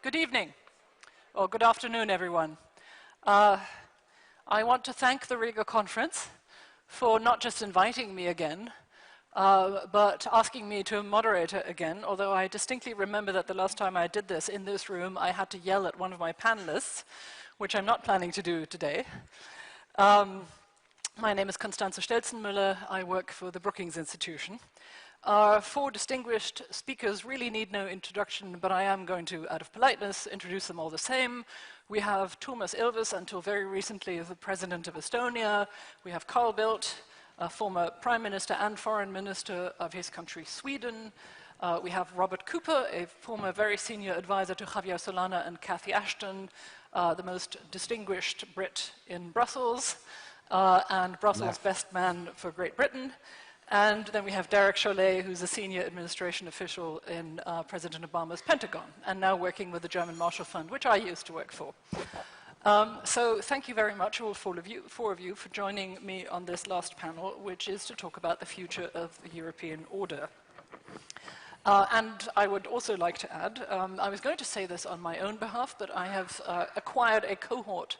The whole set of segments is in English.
Good evening, or good afternoon, everyone. I want to thank the Riga Conference for not just inviting me again, but asking me to moderate it again, although I distinctly remember that the last time I did this in this room, I had to yell at one of my panelists, which I'm not planning to do today. My name is Constanze Stelzenmüller. I work for the Brookings Institution. Our four distinguished speakers really need no introduction, but I am going to, out of politeness, introduce them all the same. We have Toomas Ilves, until very recently the President of Estonia. We have Carl Bildt, a former Prime Minister and Foreign Minister of his country, Sweden. We have Robert Cooper, a former very senior advisor to Javier Solana and Cathy Ashton, the most distinguished Brit in Brussels, and Brussels' best man for Great Britain. And then we have Derek Chollet, who's a senior administration official in President Obama's Pentagon, and now working with the German Marshall Fund, which I used to work for. So thank you very much, all four of you, for joining me on this last panel, which is to talk about the future of the European order. And I would also like to add, I was going to say this on my own behalf, but I have acquired a cohort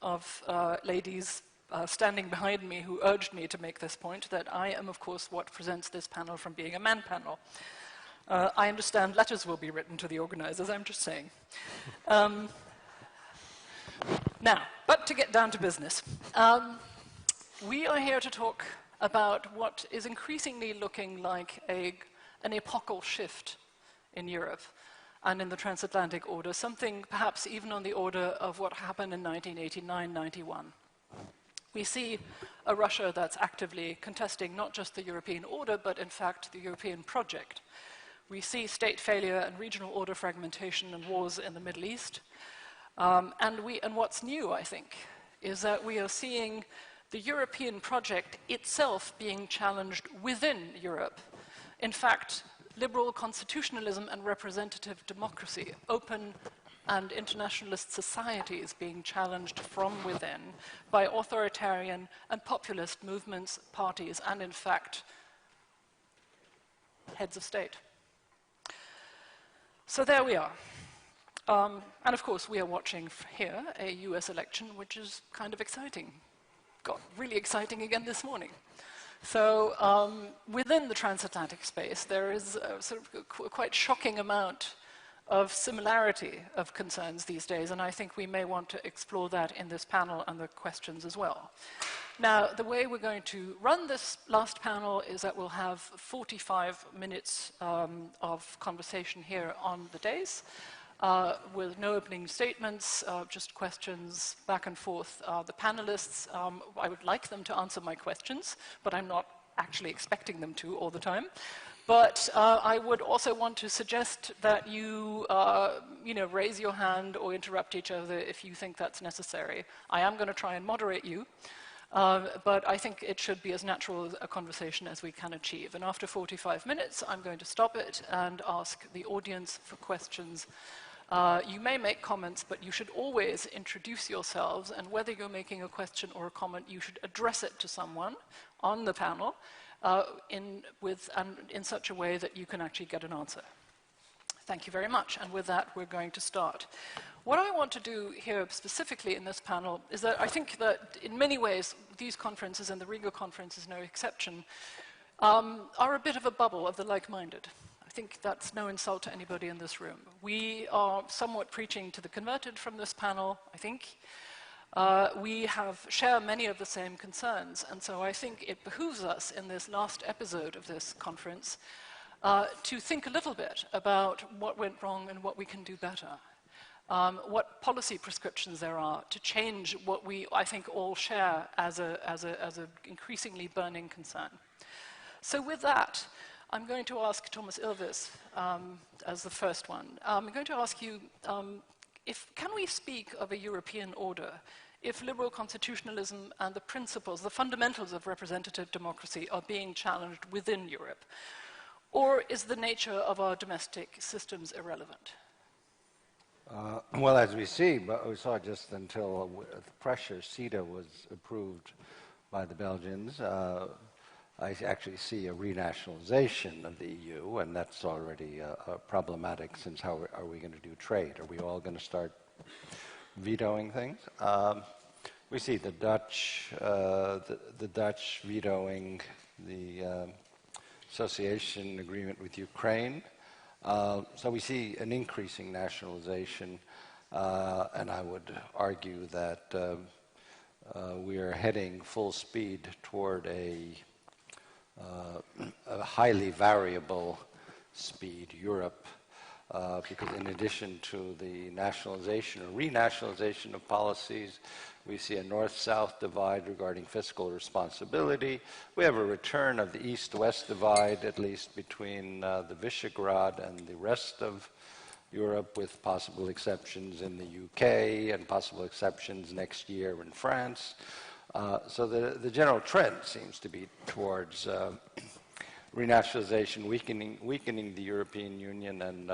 of ladies standing behind me who urged me to make this point, that I am, of course, what prevents this panel from being a man panel. I understand letters will be written to the organizers, I'm just saying. Now, but to get down to business. We are here to talk about what is increasingly looking like an epochal shift in Europe and in the transatlantic order, something perhaps even on the order of what happened in 1989-91. We see a Russia that's actively contesting not just the European order, but in fact the European project. We see state failure and regional order fragmentation and wars in the Middle East. And what's new, I think, is that we are seeing the European project itself being challenged within Europe. In fact, liberal constitutionalism and representative democracy, open and internationalist societies being challenged from within by authoritarian and populist movements, parties, and in fact, heads of state. So there we are. And of course, we are watching here a US election, which is kind of exciting. Got really exciting again this morning. So within the transatlantic space, there is a sort of quite shocking amount of similarity of concerns these days, and I think we may want to explore that in this panel and the questions as well. Now, the way we're going to run this last panel is that we'll have 45 minutes of conversation here on the dais, with no opening statements, just questions back and forth. The panelists, I would like them to answer my questions, but I'm not actually expecting them to all the time. But I would also want to suggest that you, raise your hand or interrupt each other if you think that's necessary. I am going to try and moderate you, but I think it should be as natural a conversation as we can achieve. And after 45 minutes, I'm going to stop it and ask the audience for questions. You may make comments, but you should always introduce yourselves, and whether you're making a question or a comment, you should address it to someone on the panel, in such a way that you can actually get an answer. Thank you very much, and with that, we're going to start. What I want to do here specifically in this panel is that I think that in many ways, these conferences, and the Riga conference is no exception, are a bit of a bubble of the like-minded. I think that's no insult to anybody in this room. We are somewhat preaching to the converted from this panel, I think. We share many of the same concerns, and so I think it behooves us in this last episode of this conference to think a little bit about what went wrong and what we can do better, what policy prescriptions there are to change what we, I think, all share as a increasingly burning concern. So with that, I'm going to ask Toomas Ilves as the first one. I'm going to ask you, can we speak of a European order if liberal constitutionalism and the principles, the fundamentals of representative democracy are being challenged within Europe? Or is the nature of our domestic systems irrelevant? Well, as we see, but we saw just until the pressure, CETA was approved by the Belgians. I actually see a renationalization of the EU, and that's already problematic, since how are we going to do trade? Are we all going to start vetoing things? We see the Dutch vetoing the association agreement with Ukraine. So we see an increasing nationalization, and I would argue that we are heading full speed toward a highly variable speed Europe, because in addition to the nationalization or renationalization of policies, we see a north-south divide regarding fiscal responsibility. We have a return of the east-west divide, at least between the Visegrad and the rest of Europe, with possible exceptions in the UK and possible exceptions next year in France. So the general trend seems to be towards renationalization, weakening the European Union, and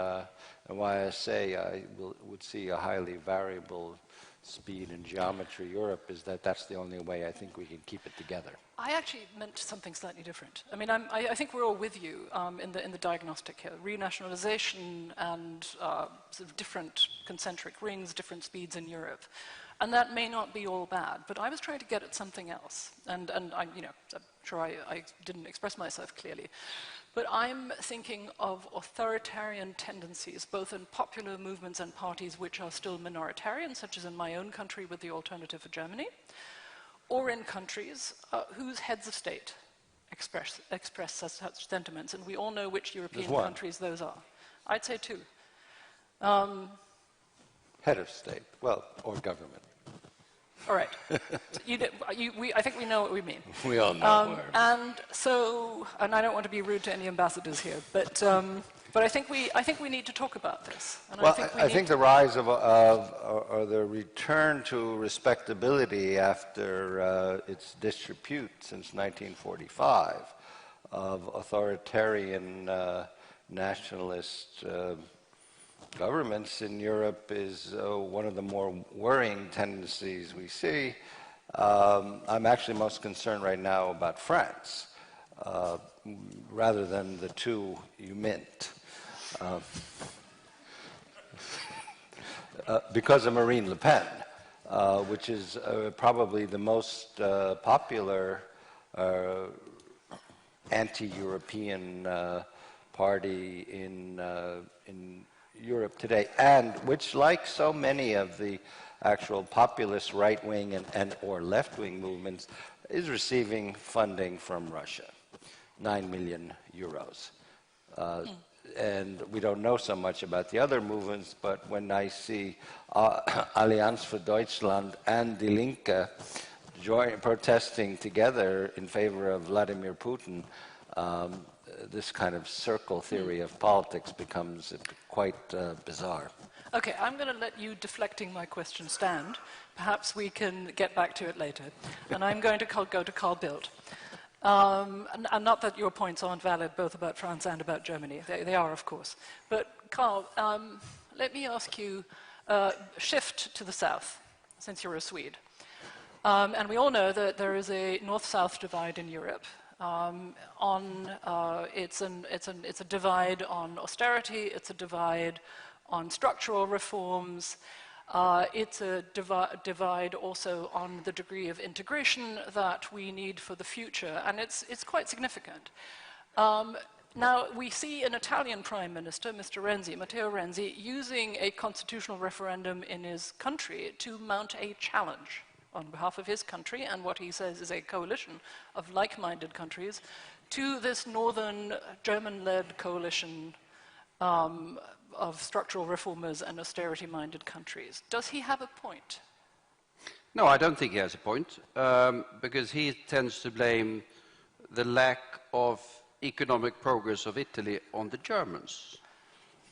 why I say I would see a highly variable speed and geometry Europe is that that's the only way I think we can keep it together. I actually meant something slightly different. I mean, I think we're all with you in the diagnostic here. Renationalization and sort of different concentric rings, different speeds in Europe. And that may not be all bad, but I was trying to get at something else. And I'm sure I didn't express myself clearly. But I'm thinking of authoritarian tendencies, both in popular movements and parties which are still minoritarian, such as in my own country with the Alternative for Germany, or in countries whose heads of state express such sentiments. And we all know which European countries those are. I'd say two. Head of state, well, or government. All right. I think we know what we mean. We all know. And so, and I don't want to be rude to any ambassadors here, but I think we need to talk about this. And well, I think the rise of or the return to respectability after its disrepute since 1945 of authoritarian nationalist governments in Europe is one of the more worrying tendencies we see. I'm actually most concerned right now about France, rather than the two you meant. Because of Marine Le Pen, which is probably the most popular anti-European party in Europe today, and which, like so many of the actual populist right-wing and or left-wing movements, is receiving funding from Russia, 9 million euros. And we don't know so much about the other movements, but when I see Allianz für Deutschland and Die Linke protesting together in favor of Vladimir Putin, this kind of circle theory of politics becomes quite bizarre. Okay, I'm going to let you deflecting my question stand. Perhaps we can get back to it later. And I'm going to go to Carl Bildt. And not that your points aren't valid, both about France and about Germany. They are, of course. But Carl, let me ask you, shift to the south, since you're a Swede. And we all know that there is a north-south divide in Europe. It's a divide on austerity, it's a divide on structural reforms, it's a divide also on the degree of integration that we need for the future, and it's quite significant. Now, we see an Italian Prime Minister, Mr. Renzi, Matteo Renzi, using a constitutional referendum in his country to mount a challenge on behalf of his country and what he says is a coalition of like-minded countries to this northern German-led coalition of structural reformers and austerity-minded countries. Does he have a point? No, I don't think he has a point, because he tends to blame the lack of economic progress of Italy on the Germans.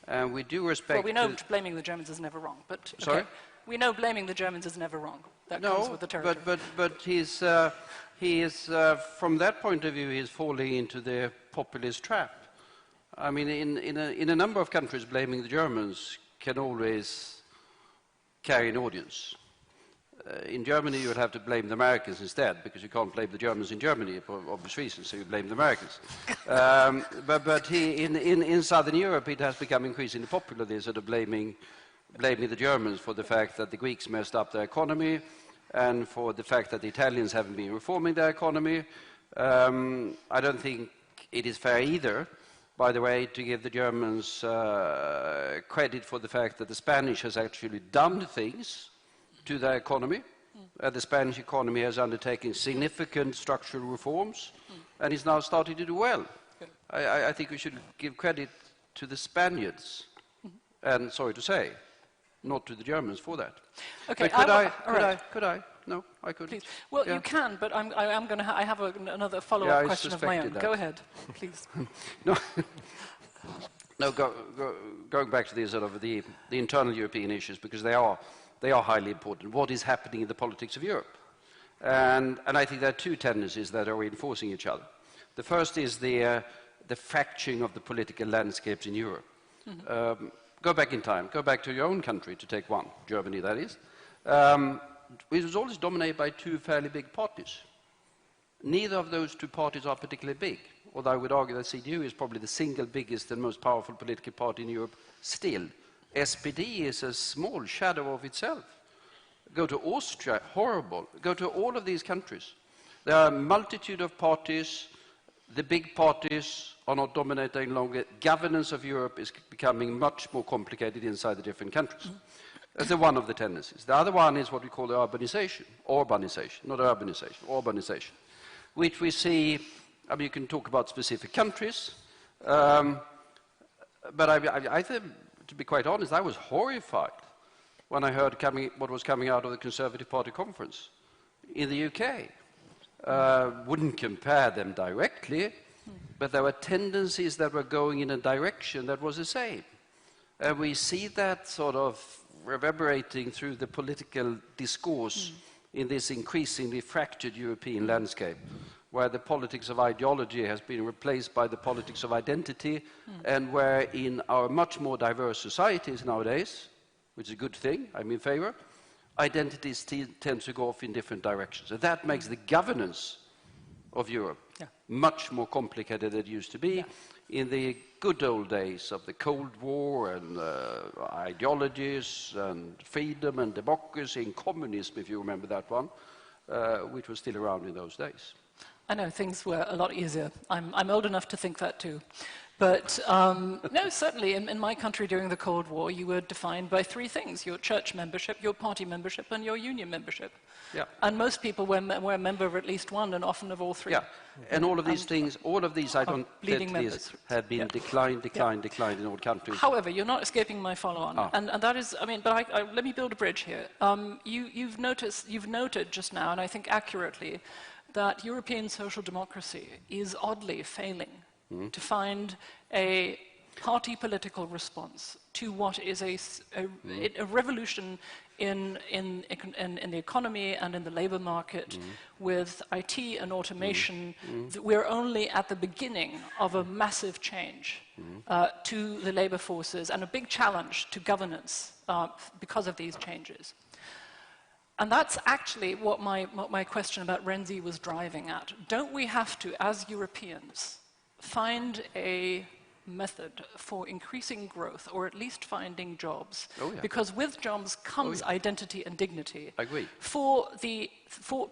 And we do respect... Well, we know blaming the Germans is never wrong, but... Okay. Sorry? We know blaming the Germans is never wrong. That comes with the territory. But he is from that point of view, he's falling into the populist trap. I mean, in a number of countries, blaming the Germans can always carry an audience. In Germany, you would have to blame the Americans instead, because you can't blame the Germans in Germany for obvious reasons, so you blame the Americans. In Southern Europe, it has become increasingly popular, this sort of blaming the Germans for the fact that the Greeks messed up their economy, and for the fact that the Italians haven't been reforming their economy. I don't think it is fair either, by the way, to give the Germans credit for the fact that the Spanish has actually done things to their economy. The Spanish economy has undertaken significant structural reforms and is now starting to do well. I think we should give credit to the Spaniards, and sorry to say, not to the Germans for that. Okay, But could I? No, I couldn't. Please. Well, Yeah. you can, but I have another follow-up question of my own. suspected that. Go ahead, please. No, going back to the internal European issues, because they are highly important. What is happening in the politics of Europe? And I think there are two tendencies that are reinforcing each other. The first is the fracturing of the political landscapes in Europe. Go back in time. Go back to your own country, to take one, Germany, that is. It was always dominated by two fairly big parties. Neither of those two parties are particularly big, although I would argue that CDU is probably the single biggest and most powerful political party in Europe still. SPD is a small shadow of itself. Go to Austria, horrible. Go to all of these countries. There are a multitude of parties. The big parties are not dominating any longer. Governance of Europe is becoming much more complicated inside the different countries. That's one of the tendencies. The other one is what we call urbanization, not urbanization, which we see. I mean, you can talk about specific countries, but I think, to be quite honest, I was horrified when I heard what was coming out of the Conservative Party conference in the UK. Wouldn't compare them directly, but there were tendencies that were going in a direction that was the same. And we see that sort of reverberating through the political discourse in this increasingly fractured European landscape, where the politics of ideology has been replaced by the politics of identity, and where in our much more diverse societies nowadays, which is a good thing, I'm in favor, identities tend to go off in different directions. And that makes the governance of Europe much more complicated than it used to be. In the good old days of the Cold War and ideologies and freedom and democracy and communism, if you remember that one, which was still around in those days. I know, things were a lot easier. I'm old enough to think that too. But no, certainly in my country during the Cold War, you were defined by three things: your church membership, your party membership, and your union membership. Yeah. And most people were a member of at least one, and often of all three. Yeah, and all of these things, I don't think have been declined in all countries. However, you're not escaping my follow-on, and that is, I mean, but let me build a bridge here. You've noted just now, and I think accurately, that European social democracy is oddly failing to find a party political response to what is a revolution in the economy and in the labor market with IT and automation. We're only at the beginning of a massive change to the labor forces and a big challenge to governance because of these changes. And that's actually what my question about Renzi was driving at. Don't we have to, as Europeans, find a method for increasing growth, or at least finding jobs? Because with jobs comes identity and dignity. I agree.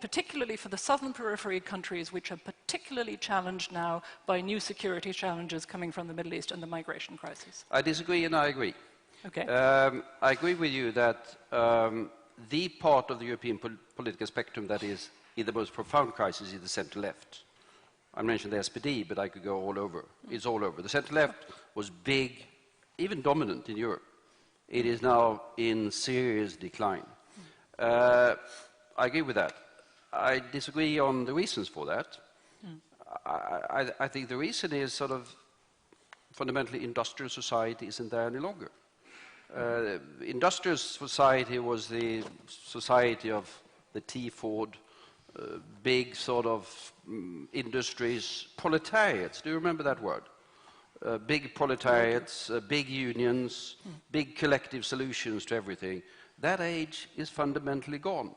Particularly for the southern periphery countries, which are particularly challenged now by new security challenges coming from the Middle East and the migration crisis. I disagree and I agree. Okay. I agree with you that the part of the European political spectrum that is in the most profound crisis is the center-left. I mentioned the SPD, but I could go all over. It's all over. The center-left was big, even dominant in Europe. It is now in serious decline. I agree with that. I disagree on the reasons for that. I think the reason is sort of fundamentally industrial society isn't there any longer. Industrial society was the society of the T-Ford, big sort of industries, proletariats. Do you remember that word? Big proletariats, big unions, big collective solutions to everything. That age is fundamentally gone.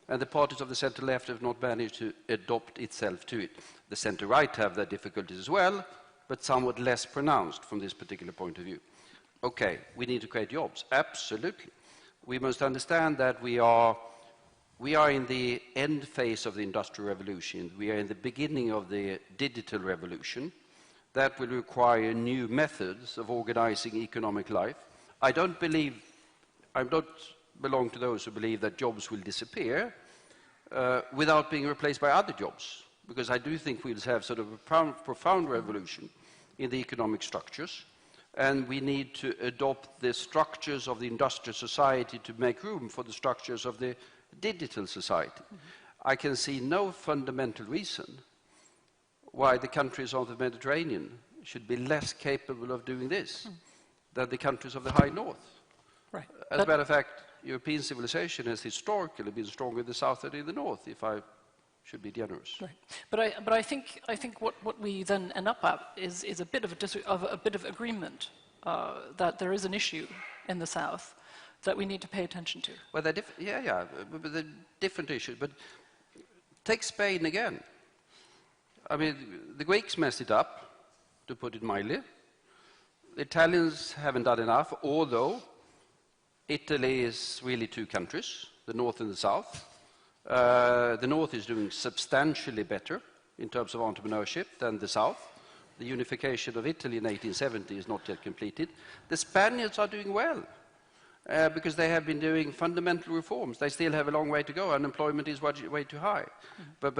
and the parties of the centre-left have not managed to adopt itself to it. The centre-right have their difficulties as well, but somewhat less pronounced from this particular point of view. Okay, we need to create jobs, absolutely. We must understand that we are in the end phase of the Industrial Revolution. We are in the beginning of the digital revolution. That will require new methods of organizing economic life. I don't belong to those who believe that jobs will disappear without being replaced by other jobs, because I do think we'll have sort of a profound revolution in the economic structures, and we need to adopt the structures of the industrial society to make room for the structures of the digital society. I can see no fundamental reason why the countries of the Mediterranean should be less capable of doing this than the countries of the High North. Right. As a matter of fact, European civilization has historically been stronger in the south than in the north, if I should be generous. Right. But I think what we then end up at is a bit of agreement that there is an issue in the south that we need to pay attention to. Well, they're but they're different issues. But take Spain again. I mean, the Greeks messed it up, to put it mildly. The Italians haven't done enough, although Italy is really two countries, the north and the south. The north is doing substantially better in terms of entrepreneurship than the south. The unification of Italy in 1870 is not yet completed. The Spaniards are doing well because they have been doing fundamental reforms. They still have a long way to go. Unemployment is way too high. But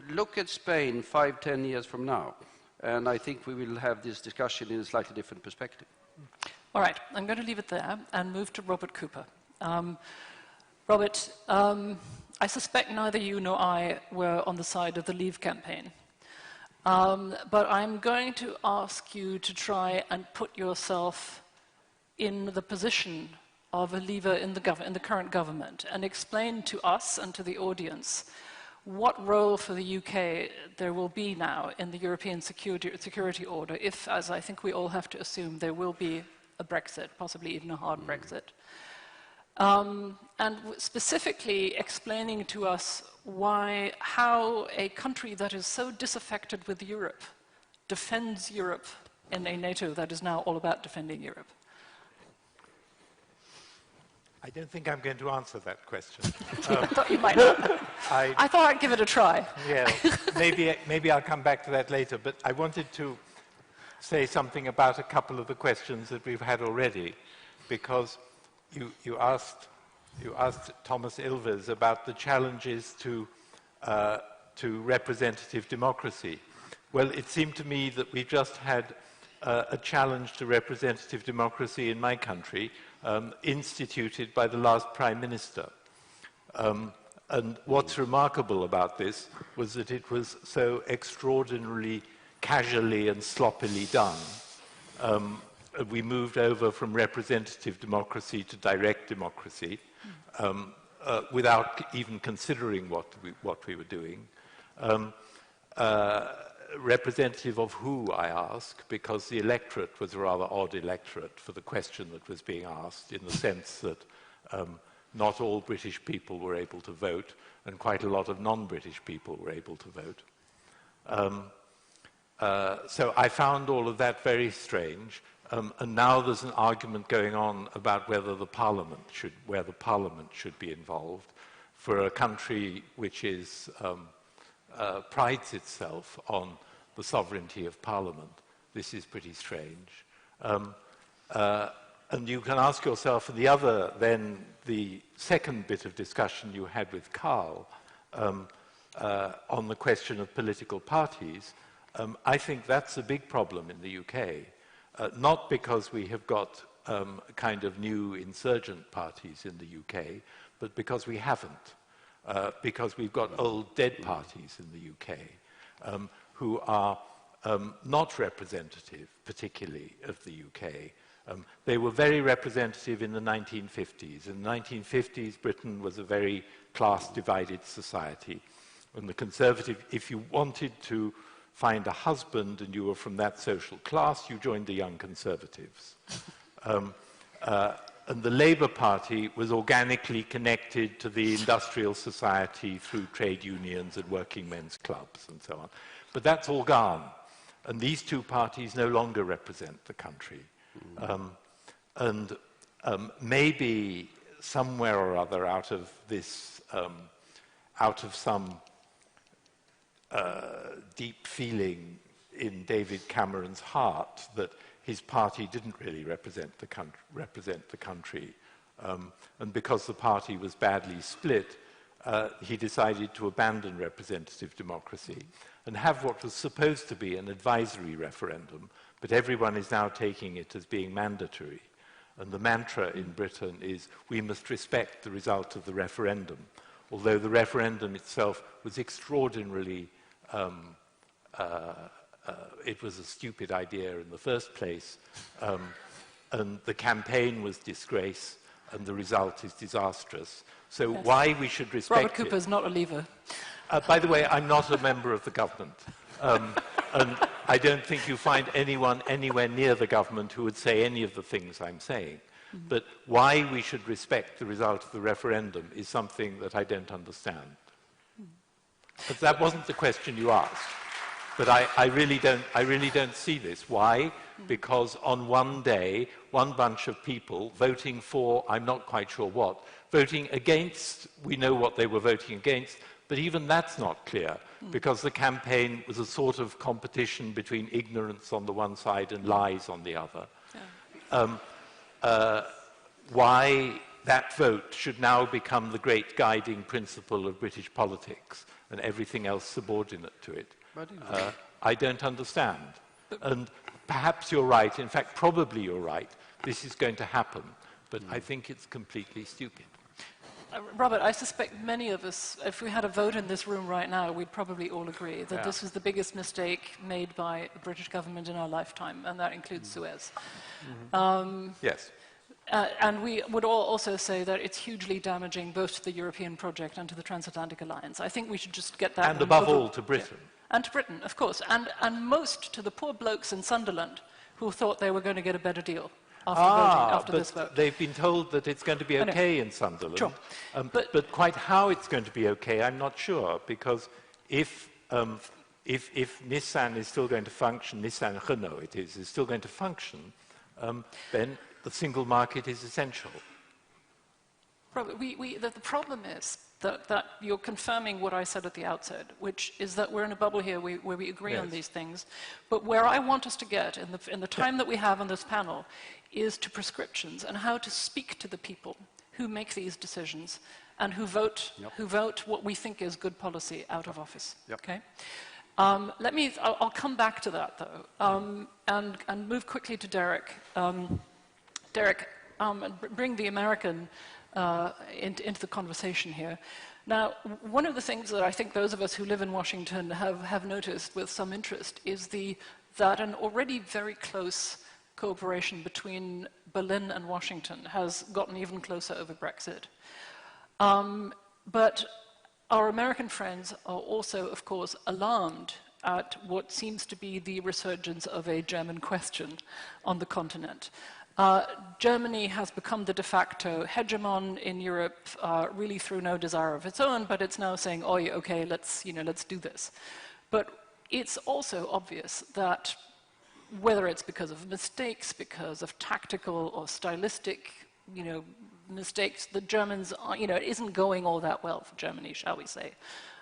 look at Spain 5-10 years from now, and I think we will have this discussion in a slightly different perspective. All right, I'm going to leave it there and move to Robert Cooper. Robert, I suspect neither you nor I were on the side of the Leave campaign. But I'm going to ask you to try and put yourself in the position of a leaver in the current government and explain to us and to the audience what role for the UK there will be now in the European security order if, as I think we all have to assume, there will be a Brexit, possibly even a hard Brexit. And specifically explaining to us how a country that is so disaffected with Europe defends Europe in a NATO that is now all about defending Europe. I don't think I'm going to answer that question. I thought you might not. I thought I'd give it a try. Yeah, maybe I'll come back to that later, but I wanted to say something about a couple of the questions that we've had already, because you asked Thomas Ilves about the challenges to representative democracy. Well, it seemed to me that we just had a challenge to representative democracy in my country, instituted by the last Prime Minister. And what's remarkable about this was that it was so extraordinarily casually and sloppily done. We moved over from representative democracy to direct democracy without even considering what we were doing. Representative of who, I ask, because the electorate was a rather odd electorate for the question that was being asked, in the sense that not all British people were able to vote, and quite a lot of non-British people were able to vote. So I found all of that very strange, and now there's an argument going on about whether the Parliament should be involved for a country which is prides itself on the sovereignty of Parliament. This is pretty strange. And you can ask yourself, the second bit of discussion you had with Carl on the question of political parties, I think that's a big problem in the UK, not because we have got kind of new insurgent parties in the UK, but because we haven't. Because we've got old dead parties in the UK who are not representative, particularly of the UK. They were very representative in the 1950s. In the 1950s, Britain was a very class-divided society. And the Conservative, if you wanted to find a husband and you were from that social class, you joined the Young Conservatives. and the Labour Party was organically connected to the industrial society through trade unions and working men's clubs and so on. But that's all gone. And these two parties no longer represent the country. Maybe somewhere or other out of this, out of some deep feeling in David Cameron's heart that his party didn't really represent the country, and because the party was badly split, he decided to abandon representative democracy and have what was supposed to be an advisory referendum, but everyone is now taking it as being mandatory. And the mantra in Britain is, we must respect the result of the referendum, although the referendum itself was extraordinarily, it was a stupid idea in the first place, and the campaign was disgrace, and the result is disastrous. So yes. Why we should respect Robert Cooper is not a leaver. By the way, I'm not a member of the government. And I don't think you find anyone anywhere near the government who would say any of the things I'm saying. But why we should respect the result of the referendum is something that I don't understand. But that wasn't the question you asked. But I really don't see this. Why? Because on one day, one bunch of people voting for, I'm not quite sure what, voting against, we know what they were voting against, but even that's not clear, because the campaign was a sort of competition between ignorance on the one side and lies on the other. Yeah. Why that vote should now become the great guiding principle of British politics and everything else subordinate to it, I don't understand. And perhaps you're right, in fact, probably you're right, this is going to happen, but I think it's completely stupid. Robert, I suspect many of us, if we had a vote in this room right now, we'd probably all agree that this was the biggest mistake made by the British government in our lifetime, and that includes Suez. Yes. And we would all also say that it's hugely damaging both to the European project and to the transatlantic alliance. I think we should just get that. And above all, to Britain. Yeah. And to Britain, of course. And most to the poor blokes in Sunderland who thought they were going to get a better deal after this vote. They've been told that it's going to be okay in Sunderland. Sure. But quite how it's going to be okay, I'm not sure, because if Nissan is still going to function, Nissan Renault it is still going to function, then the single market is essential. Robert, the problem is that you're confirming what I said at the outset, which is that we're in a bubble here where we agree on these things. But where I want us to get in the time that we have on this panel is to prescriptions and how to speak to the people who make these decisions and who vote what we think is good policy out of office. Okay? I'll come back to that though, and move quickly to Derek. Derek, bring the American into the conversation here. Now, one of the things that I think those of us who live in Washington have noticed with some interest is that an already very close cooperation between Berlin and Washington has gotten even closer over Brexit. But our American friends are also, of course, alarmed at what seems to be the resurgence of a German question on the continent. Germany has become the de facto hegemon in Europe, really through no desire of its own, but it's now saying, oh, okay, let's do this. But it's also obvious that whether it's because of mistakes, because of tactical or stylistic, mistakes, the Germans, it isn't going all that well for Germany, shall we say.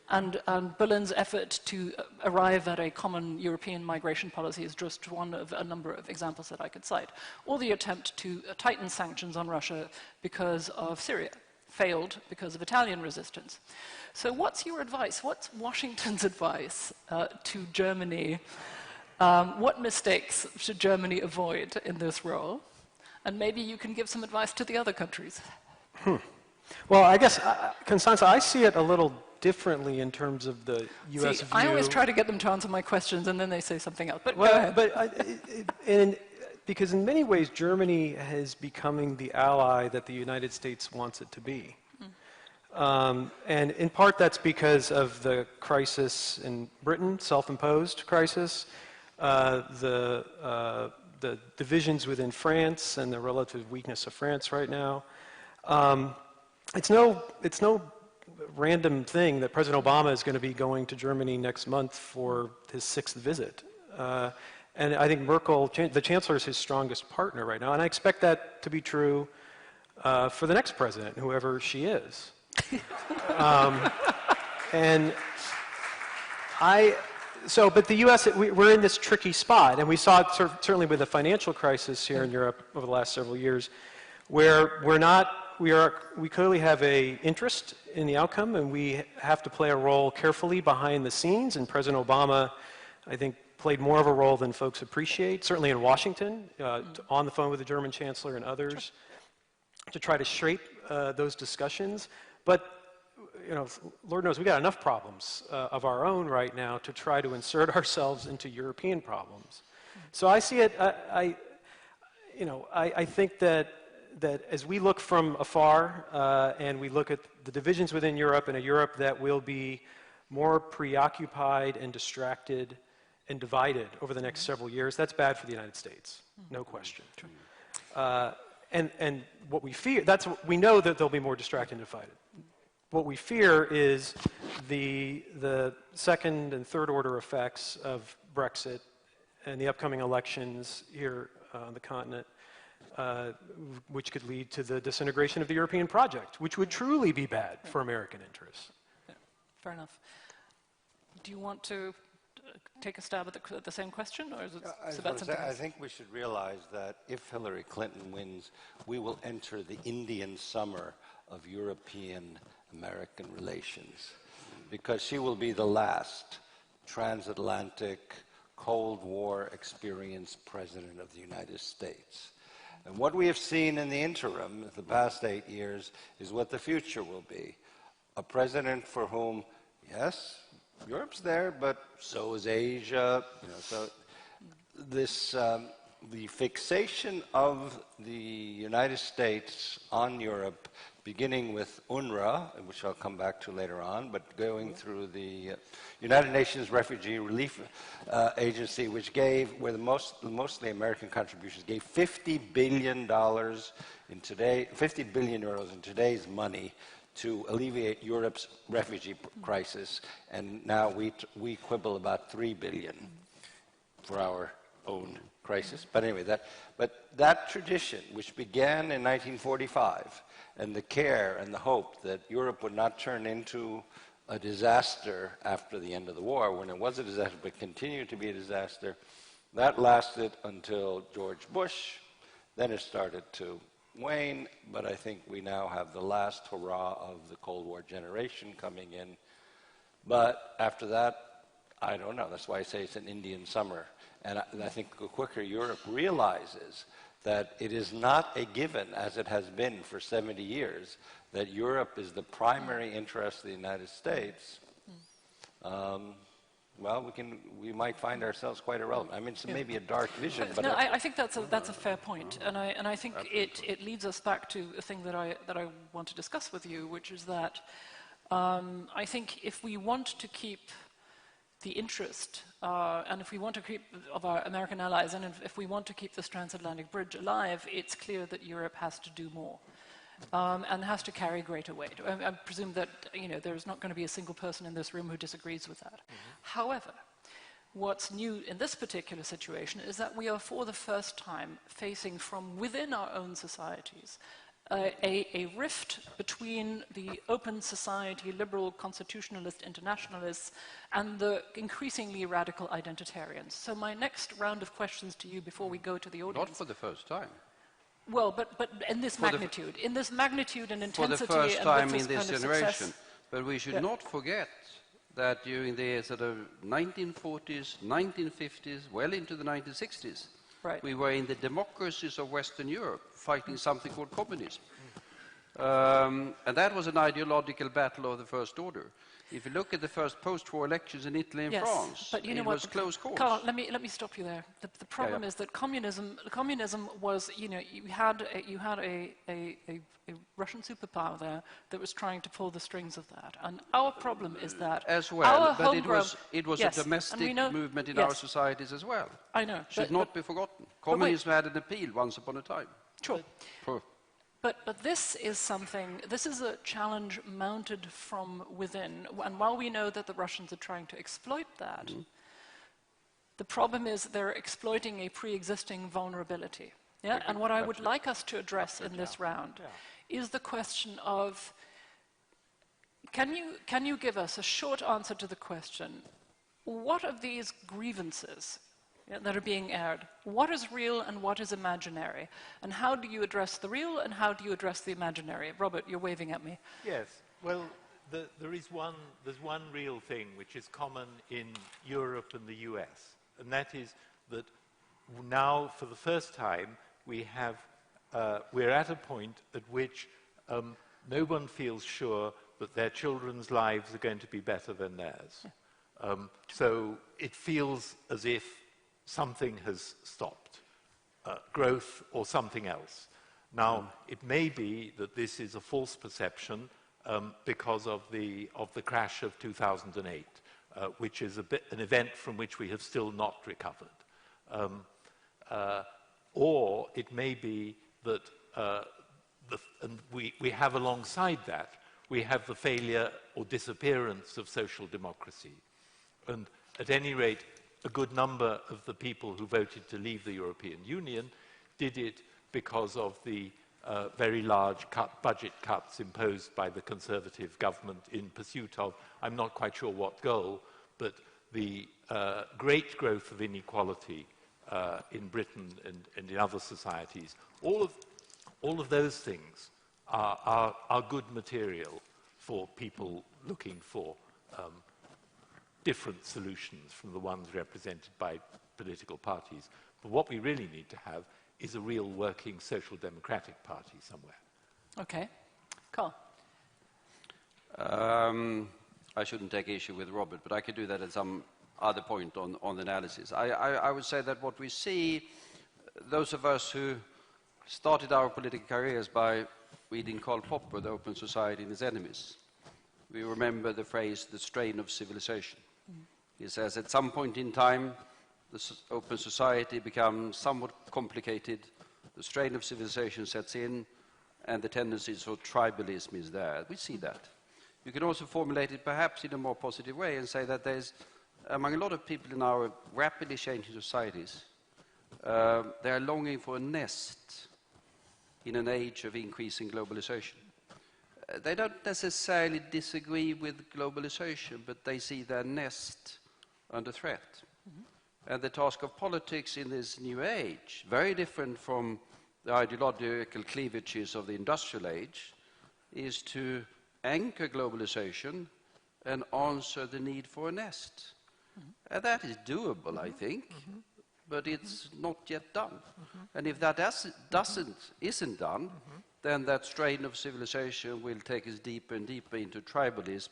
And Berlin's effort to arrive at a common European migration policy is just one of a number of examples that I could cite. Or the attempt to tighten sanctions on Russia because of Syria, failed because of Italian resistance. So what's your advice? What's Washington's advice to Germany? What mistakes should Germany avoid in this role? And maybe you can give some advice to the other countries. Well, I guess, Constanza, I see it a little differently in terms of the U.S. view. I always try to get them to answer my questions, and then they say something else. But go ahead. Because in many ways, Germany is becoming the ally that the United States wants it to be. And in part, that's because of the crisis in Britain, self-imposed crisis, the the divisions within France and the relative weakness of France right now. It's no random thing that President Obama is going to be going to Germany next month for his 6th visit. And I think Merkel, the Chancellor, is his strongest partner right now. And I expect that to be true for the next president, whoever she is. But the U.S., we're in this tricky spot. And we saw it certainly with the financial crisis here in Europe over the last several years, where we clearly have an interest in the outcome, and we have to play a role carefully behind the scenes. And President Obama, I think, played more of a role than folks appreciate, certainly in Washington, on the phone with the German Chancellor and others, to try to shape those discussions. But, you know, Lord knows we got enough problems of our own right now to try to insert ourselves into European problems. So I see it, I think that as we look from afar and we look at the divisions within Europe and a Europe that will be more preoccupied and distracted and divided over the next several years, that's bad for the United States, no question. And what we fear, we know that they'll be more distracted and divided. What we fear is the second and third order effects of Brexit and the upcoming elections here on the continent, which could lead to the disintegration of the European project, which would truly be bad for American interests. Yeah, fair enough. Do you want to take a stab at the same question, or is it about something else? I think we should realize that if Hillary Clinton wins, we will enter the Indian summer of European-American relations, because she will be the last transatlantic Cold War experienced president of the United States. And what we have seen in the interim, the past 8 years, is what the future will be. A president for whom, yes, Europe's there, but so is Asia. You know, so this, the fixation of the United States on Europe, beginning with UNRWA, which I'll come back to later on, but going through the United Nations Refugee Relief Agency, which gave, where mostly American contributions, gave $50 billion in today, 50 billion euros in today's money to alleviate Europe's refugee crisis, and now we quibble about 3 billion for our own crisis. But anyway, that tradition, which began in 1945, and the care and the hope that Europe would not turn into a disaster after the end of the war, when it was a disaster but continued to be a disaster, that lasted until George Bush. Then it started to wane, but I think we now have the last hurrah of the Cold War generation coming in. But after that, I don't know. That's why I say it's an Indian summer. And I think the quicker Europe realizes that it is not a given, as it has been for 70 years, that Europe is the primary interest of the United States, well, we might find ourselves quite irrelevant. I mean, it's maybe a dark vision, but no, I think that's a fair point, and I think it leads us back to a thing that I want to discuss with you, which is that I think if we want to keep the interest, and if we want to keep of our American allies, and if we want to keep this transatlantic bridge alive, it's clear that Europe has to do more. And has to carry greater weight. I presume that there's not going to be a single person in this room who disagrees with that. Mm-hmm. However, what's new in this particular situation is that we are for the first time facing from within our own societies a rift between the open society, liberal constitutionalist internationalists, and the increasingly radical identitarians. So my next round of questions to you before we go to the audience... Not for the first time. Well, but in this magnitude, and intensity, for the first time in this kind of generation. Success. But we should not forget that during the sort of 1940s, 1950s, well into the 1960s, we were in the democracies of Western Europe fighting something called communism. And that was an ideological battle of the first order. If you look at the first post-war elections in Italy and Yes, France, but you know it what, was close calls. Carl, let me stop you there. The problem is that communism was, you know, you had a Russian superpower there that was trying to pull the strings of that. And our problem is that as well, our but homegrown, it was yes, a domestic movement in our societies as well. I know. Should not be forgotten. Communism had an appeal once upon a time. Sure. Sure. But this is a challenge mounted from within. And while we know that the Russians are trying to exploit that, the problem is they're exploiting a pre-existing vulnerability. Yeah? And what I would like us to address in this round is the question of, can you give us a short answer to the question, what of these grievances that are being aired, what is real and what is imaginary? And how do you address the real and how do you address the imaginary? Robert, you're waving at me. Yes, well, there's one real thing which is common in Europe and the US, and that is that now, for the first time, we're at a point at which no one feels sure that their children's lives are going to be better than theirs. So it feels as if something has stopped, growth or something else. Now, it may be that this is a false perception because of the crash of 2008, which is an event from which we have still not recovered. Or it may be that and we have alongside that, we have the failure or disappearance of social democracy. And at any rate, a good number of the people who voted to leave the European Union did it because of the very large budget cuts imposed by the Conservative government in pursuit of, I'm not quite sure what goal, but the great growth of inequality in Britain and in other societies. All of those things are good material for people looking for different solutions from the ones represented by political parties. But what we really need to have is a real working social democratic party somewhere. Okay. Carl. I shouldn't take issue with Robert, but I could do that at some other point on the analysis. I would say that what we see, those of us who started our political careers by reading Karl Popper, The Open Society and Its Enemies, we remember the phrase, the strain of civilization. He says, at some point in time, the open society becomes somewhat complicated, the strain of civilization sets in, and the tendencies for tribalism is there. We see that. You can also formulate it perhaps in a more positive way and say that there's, among a lot of people in our rapidly changing societies, they are longing for a nest in an age of increasing globalization. They don't necessarily disagree with globalization, but they see their nest under threat. And the task of politics in this new age, very different from the ideological cleavages of the industrial age, is to anchor globalization and answer the need for a nest. And that is doable, I think, but it's not yet done. And if that isn't done, then that strain of civilization will take us deeper and deeper into tribalism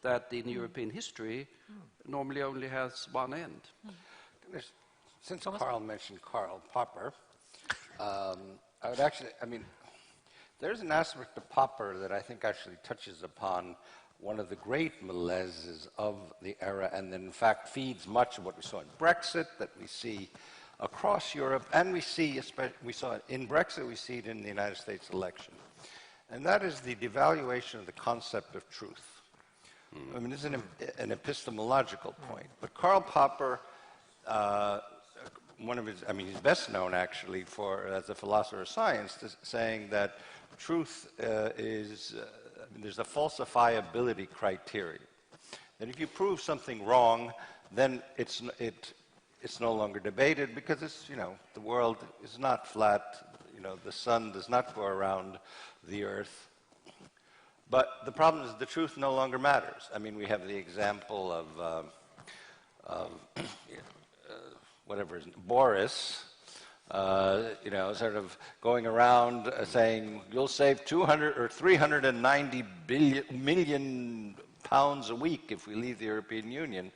that in European history normally only has one end. Since Carl mentioned Karl Popper, I would actually, there's an aspect of Popper that I think actually touches upon one of the great malaises of the era, and that in fact feeds much of what we saw in Brexit, that we see across Europe, and we saw it in Brexit, we see it in the United States election. And that is the devaluation of the concept of truth. This is an epistemological point. But Karl Popper, he's best known actually as a philosopher of science, saying that truth there's a falsifiability criterion. That if you prove something wrong, then it's no longer debated because the world is not flat. The sun does not go around the earth. But the problem is the truth no longer matters. We have the example of Boris, you know, sort of going around saying you'll save 200 or 390 million pounds a week if we leave the European Union,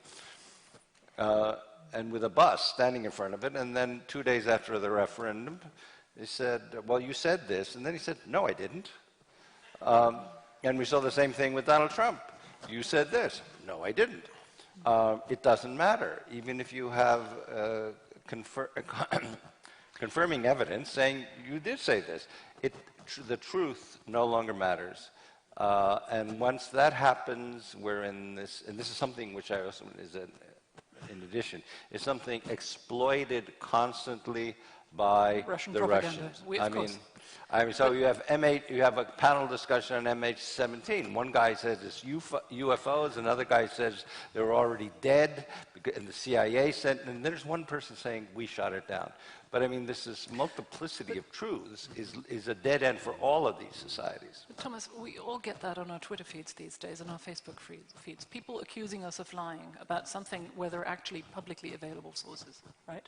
and with a bus standing in front of it, and then 2 days after the referendum, they said, well, you said this, and then he said, no, I didn't. And we saw the same thing with Donald Trump. You said this. No, I didn't. It doesn't matter, even if you have confirming evidence saying you did say this. The truth no longer matters. And once that happens, we're in this, and this is something which I also is in addition, is something exploited constantly by Russian the propaganda. Russians. I mean, so you have you have a panel discussion on MH17. One guy says it's UFOs, another guy says they were already dead, and the CIA sent, and there's one person saying we shot it down. But I mean, this is multiplicity of truths is a dead end for all of these societies. Thomas, we all get that on our Twitter feeds these days, on our Facebook feeds. People accusing us of lying about something where they're actually publicly available sources, right?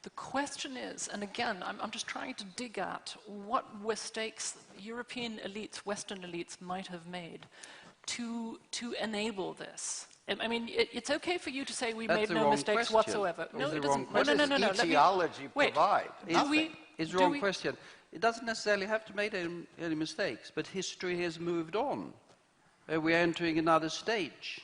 The question is, and again, I'm just trying to dig at what mistakes European elites, Western elites might have made to enable this. I mean, it's okay for you to say we made no mistakes whatsoever. No, it doesn't. What does etiology provide? It's the wrong question. It doesn't necessarily have to make any mistakes, but history has moved on. We're entering another stage.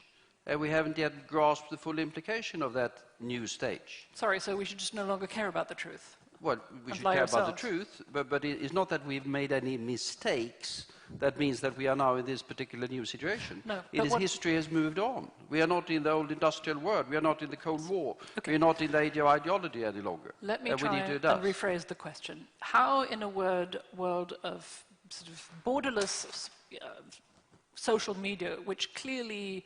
We haven't yet grasped the full implication of that new stage. Sorry, so we should just no longer care about the truth? Well, we should care about the truth, but it's not that we've made any mistakes. That means that we are now in this particular new situation. No, history has moved on. We are not in the old industrial world. We are not in the Cold War. Okay. We are not in the age of ideology any longer. Let me try and rephrase the question. How, in a world of sort of borderless social media, which clearly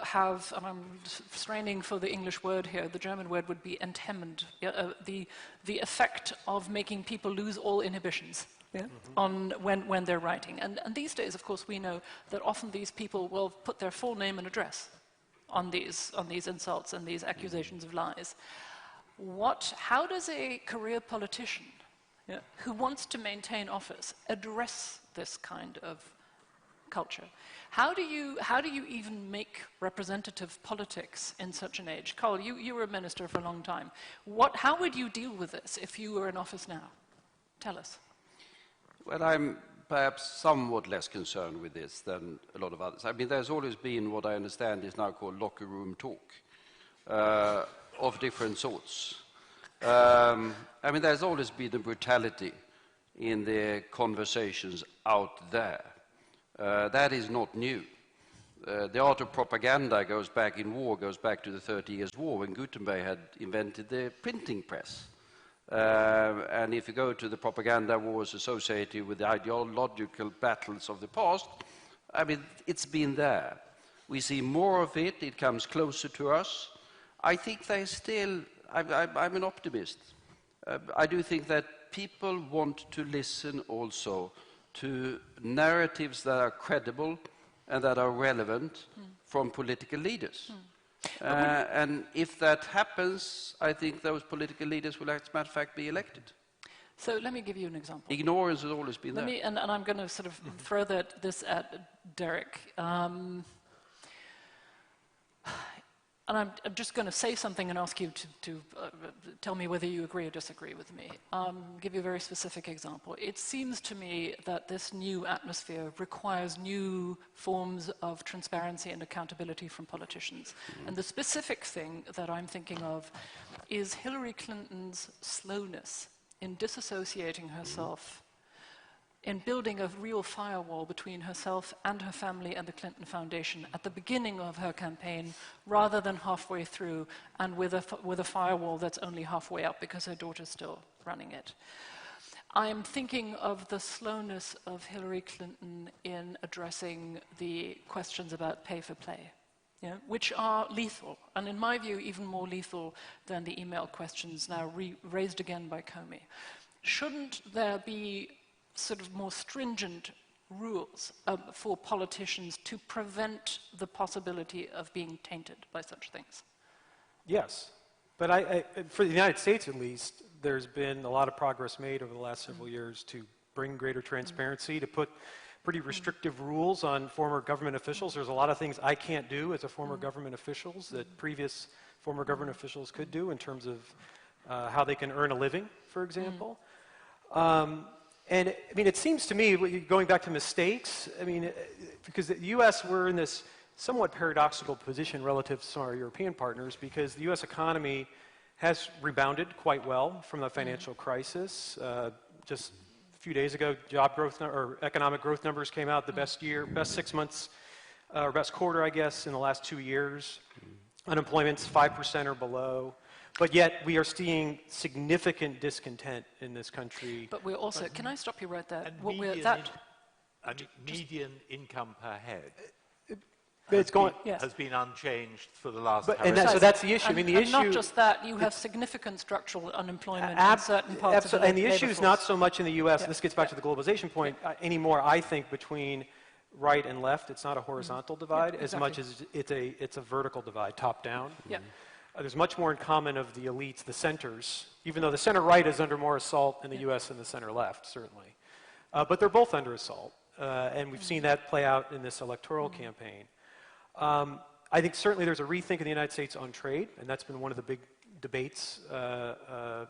have, and I'm straining for the English word here, the German word would be enthemmend, the effect of making people lose all inhibitions on when they're writing. And these days, of course, we know that often these people will put their full name and address on these insults and these accusations of lies. How does a career politician who wants to maintain office address this kind of culture? How do you even make representative politics in such an age? Carl, you were a minister for a long time. How would you deal with this if you were in office now? Tell us. Well, I'm perhaps somewhat less concerned with this than a lot of others. I mean, there's always been what I understand is now called locker room talk of different sorts. I mean, there's always been a brutality in the conversations out there. That is not new. The art of propaganda goes back to the 30 Years' War when Gutenberg had invented the printing press. And if you go to the propaganda wars associated with the ideological battles of the past, I mean, it's been there. We see more of it. It comes closer to us. I think there's still, I'm an optimist. I do think that people want to listen also to narratives that are credible and that are relevant from political leaders. And if that happens, I think those political leaders will, as a matter of fact, be elected. So let me give you an example. Ignorance has always been there. And I'm going to sort of throw this at Derek. And I'm just going to say something and ask you to tell me whether you agree or disagree with me. Give you a very specific example. It seems to me that this new atmosphere requires new forms of transparency and accountability from politicians. And the specific thing that I'm thinking of is Hillary Clinton's slowness in disassociating herself, in building a real firewall between herself and her family and the Clinton Foundation at the beginning of her campaign, rather than halfway through, and with a firewall that's only halfway up because her daughter's still running it. I'm thinking of the slowness of Hillary Clinton in addressing the questions about pay for play, which are lethal, and in my view, even more lethal than the email questions now raised again by Comey. Shouldn't there be sort of more stringent rules for politicians to prevent the possibility of being tainted by such things? Yes. But for the United States, at least, there's been a lot of progress made over the last several years to bring greater transparency, to put pretty restrictive rules on former government officials. There's a lot of things I can't do as a former government officials that previous former government officials could do in terms of how they can earn a living, for example. And I mean, it seems to me, going back to mistakes, I mean, because the U.S., we're in this somewhat paradoxical position relative to some of our European partners, because the U.S. economy has rebounded quite well from the financial crisis. Just a few days ago, job growth or economic growth numbers came out, the best 6 months, or best quarter, I guess, in the last 2 years. Unemployment's 5% or below. But yet, we are seeing significant discontent in this country. But we're also, can I stop you right there? And What we're- median income per head has been unchanged for the last. So that's the issue. I mean, the issue. And not just that, you have significant structural unemployment in certain parts of the And the issue is not force. so much in the U.S. This gets back to the globalization point anymore. I think between right and left, it's not a horizontal divide as much as it's a vertical divide, top down. Yeah. There's much more in common of the elites, the centers, even though the center right is under more assault in the U.S. than the center left, certainly. But they're both under assault, and we've seen that play out in this electoral campaign. I think certainly there's a rethink in the United States on trade, and that's been one of the big debates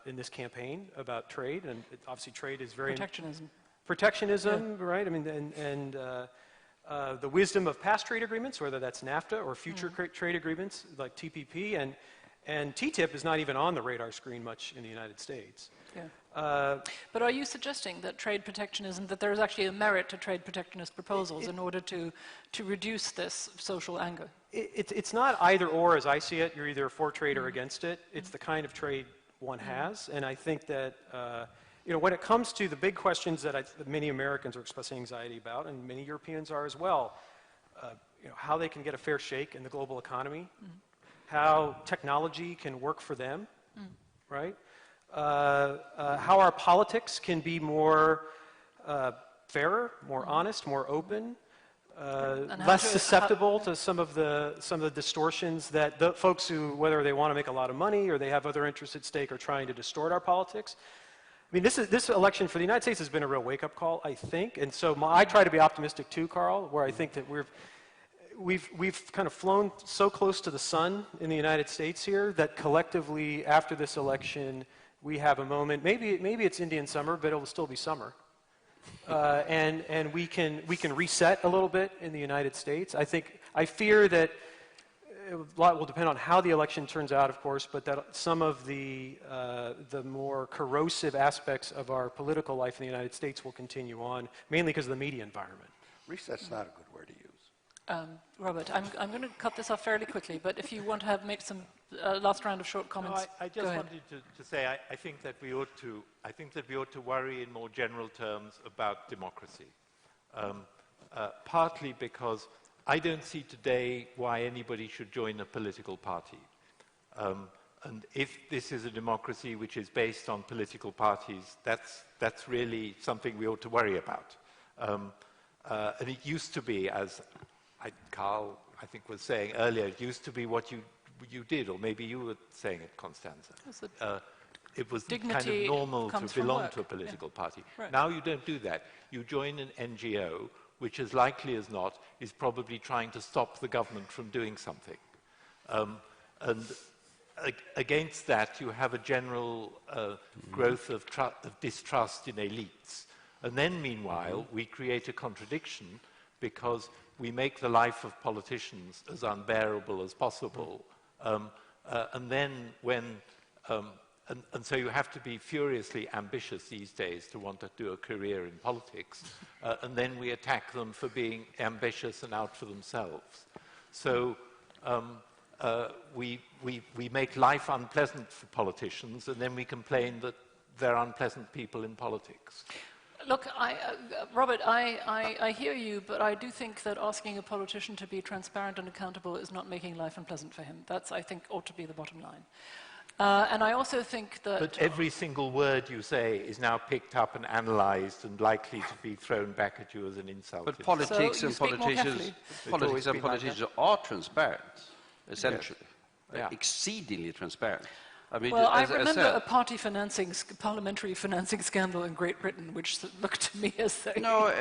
in this campaign about trade, and obviously trade is very... Protectionism, right? I mean, and the wisdom of past trade agreements, whether that's NAFTA or future trade agreements like TPP, and TTIP is not even on the radar screen much in the United States. Yeah. But are you suggesting that trade protectionism, that there is actually a merit to trade protectionist proposals in order to reduce this social anger? It's not either or as I see it. You're either for trade or against it. It's the kind of trade one has, and I think that you know, when it comes to the big questions that many Americans are expressing anxiety about, and many Europeans are as well, you know, how they can get a fair shake in the global economy, how technology can work for them, right? How our politics can be more fairer, more honest, more open, less susceptible to some of the distortions that the folks who, whether they want to make a lot of money or they have other interests at stake, are trying to distort our politics. I mean, this election for the United States has been a real wake-up call, I think, and so I try to be optimistic too, Carl, where I think that we've kind of flown so close to the sun in the United States here that collectively, after this election, we have a moment. Maybe it's Indian summer, but it will still be summer, and we can reset a little bit in the United States. I fear that a lot will depend on how the election turns out, of course, but that some of the more corrosive aspects of our political life in the United States will continue on, mainly because of the media environment. Reset's not a good word to use. Robert, I'm going to cut this off fairly quickly, but if you want to make some last round of short comments, no, I just wanted to say I think that we ought to worry in more general terms about democracy, partly because I don't see today why anybody should join a political party. And if this is a democracy which is based on political parties, that's really something we ought to worry about. And it used to be, as Carl, I think, was saying earlier, it used to be what you did, or maybe you were saying it, Constanza. It was kind of normal to belong to a political party. Right. Now you don't do that. You join an NGO, which as likely as not is probably trying to stop the government from doing something. And against that, you have a general growth of distrust in elites. And then, meanwhile, we create a contradiction because we make the life of politicians as unbearable as possible. And then and so you have to be furiously ambitious these days to want to do a career in politics. And then we attack them for being ambitious and out for themselves. So we make life unpleasant for politicians, and then we complain that they're unpleasant people in politics. Look, Robert, I hear you, but I do think that asking a politician to be transparent and accountable is not making life unpleasant for him. That's, I think, ought to be the bottom line. And I also think that... But every single word you say is now picked up and analysed and likely to be thrown back at you as an insult. But politics and politicians are transparent, essentially. Yeah. Exceedingly transparent. I mean, Well, I as remember said, a parliamentary financing scandal in Great Britain, which looked to me as though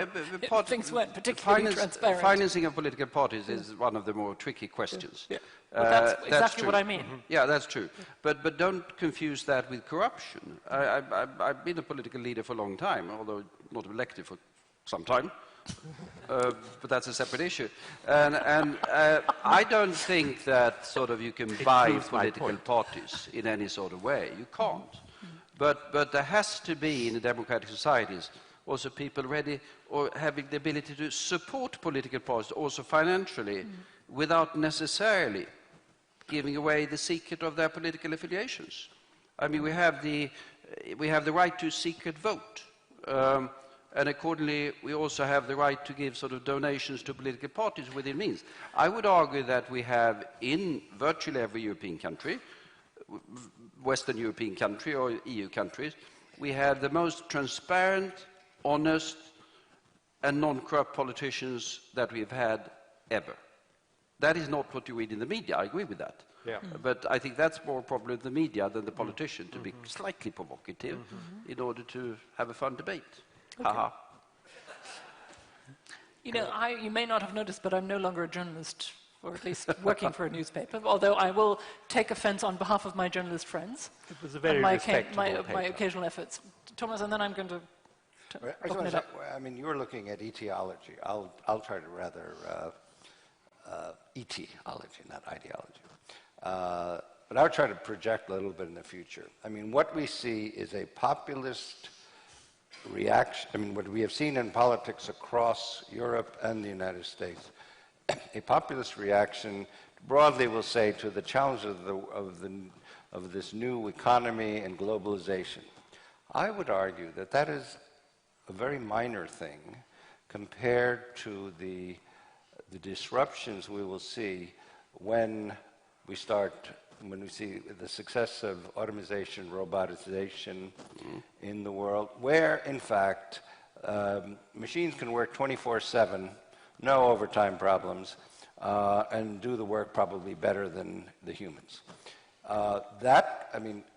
things weren't particularly transparent. Financing of political parties is one of the more tricky questions. Yeah. Well, that's exactly true. what I mean. Yeah, that's true. But don't confuse that with corruption. I've been a political leader for a long time, although not elected for some time. But that's a separate issue. And I don't think that sort of you can buy political parties in any sort of way. You can't. But there has to be, in the democratic societies, also people ready or having the ability to support political parties, also financially, without necessarily giving away the secret of their political affiliations. I mean, we have the right to secret vote. And accordingly, we also have the right to give sort of donations to political parties within means. I would argue that we have in virtually every European country, Western European country or EU countries, we have the most transparent, honest, and non-corrupt politicians that we've had ever. That is not what you read in the media, I agree with that. Yeah. But I think that's more probably the media than the politician, to be slightly provocative in order to have a fun debate. Okay. Haha. You know, you may not have noticed, but I'm no longer a journalist, or at least working for a newspaper, although I will take offense on behalf of my journalist friends. It was a very respectable paper. My occasional efforts. Thomas, and then I'm going to open it up. I mean, you're looking at etiology. I'll try to rather etiology, not ideology. But I'll try to project a little bit in the future. I mean, what we see is a populist reaction. I mean, what we have seen in politics across Europe and the United States, a populist reaction, broadly we'll say, to the challenge of this new economy and globalization. I would argue that that is a very minor thing compared to the disruptions we will see when we see the success of automation, robotization in the world, where, in fact, machines can work 24/7, no overtime problems, and do the work probably better than the humans.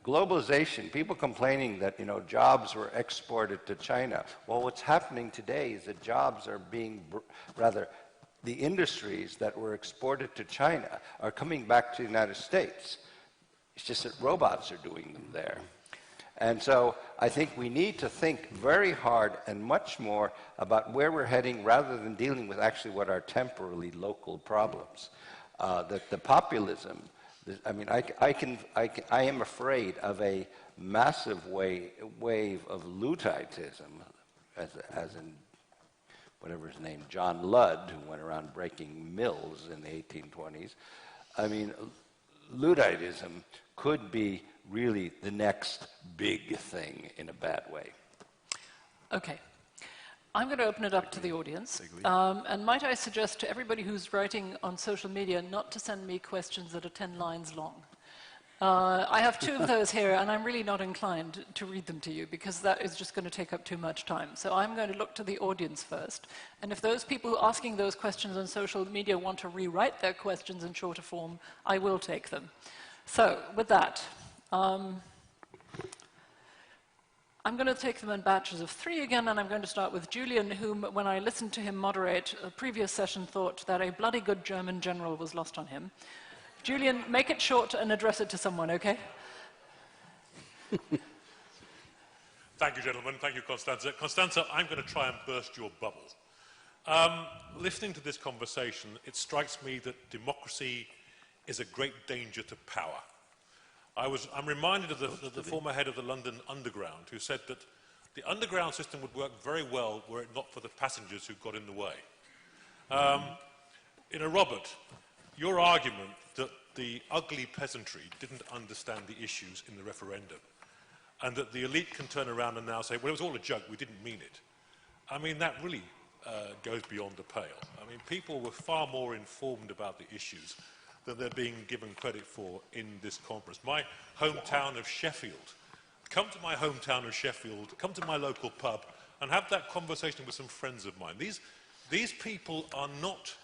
Globalization, people complaining that, jobs were exported to China. Well, what's happening today is that jobs are being, the industries that were exported to China are coming back to the United States. It's just that robots are doing them there. And so I think we need to think very hard and much more about where we're heading rather than dealing with actually what are temporarily local problems. That the populism, I am afraid of a massive wave of Ludditism, as in whatever his name, John Ludd, who went around breaking mills in the 1820s. I mean, Ludditism could be really the next big thing in a bad way. Okay. I'm going to open it up to the audience. And might I suggest to everybody who's writing on social media not to send me questions that are 10 lines long. I have 2 of those here, and I'm really not inclined to read them to you because that is just going to take up too much time. So I'm going to look to the audience first. And if those people asking those questions on social media want to rewrite their questions in shorter form, I will take them. So with that, I'm going to take them in batches of 3 again, and I'm going to start with Julian, whom, when I listened to him moderate a previous session, thought that a bloody good German general was lost on him. Julian, make it short and address it to someone, okay? Thank you, gentlemen. Thank you, Constanza. Constanza, I'm going to try and burst your bubble. Listening to this conversation, it strikes me that democracy is a great danger to power. I'm reminded of the former head of the London Underground, who said that the underground system would work very well were it not for the passengers who got in the way. Robert, your argument that the ugly peasantry didn't understand the issues in the referendum and that the elite can turn around and now say, well, it was all a joke, we didn't mean it. I mean, that really goes beyond the pale. I mean, people were far more informed about the issues than they're being given credit for in this conference. My hometown of Sheffield. Come to my hometown of Sheffield, come to my local pub and have that conversation with some friends of mine. These people are not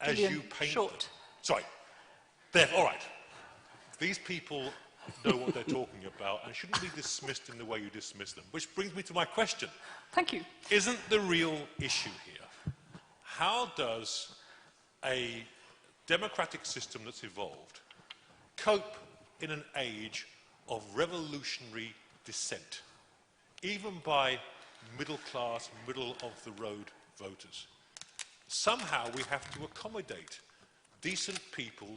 as you paint them. Sorry. All right. These people know what they're talking about and shouldn't be dismissed in the way you dismiss them. Which brings me to my question. Thank you. Isn't the real issue here, how does a democratic system that's evolved cope in an age of revolutionary dissent, even by middle-class, middle-of-the-road voters? Somehow we have to accommodate decent people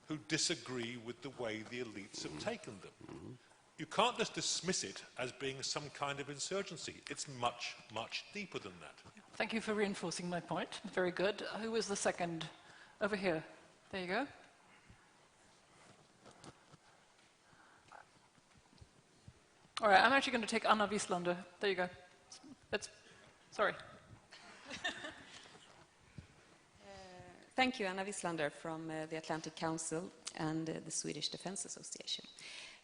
who disagree with the way the elites have taken them. You can't just dismiss it as being some kind of insurgency. It's much, much deeper than that. Thank you for reinforcing my point. Very good. Who was the second? Over here. There you go. All right, I'm actually going to take Anna Wieslander. There you go. Sorry. Thank you, Anna Wieslander from the Atlantic Council and the Swedish Defence Association.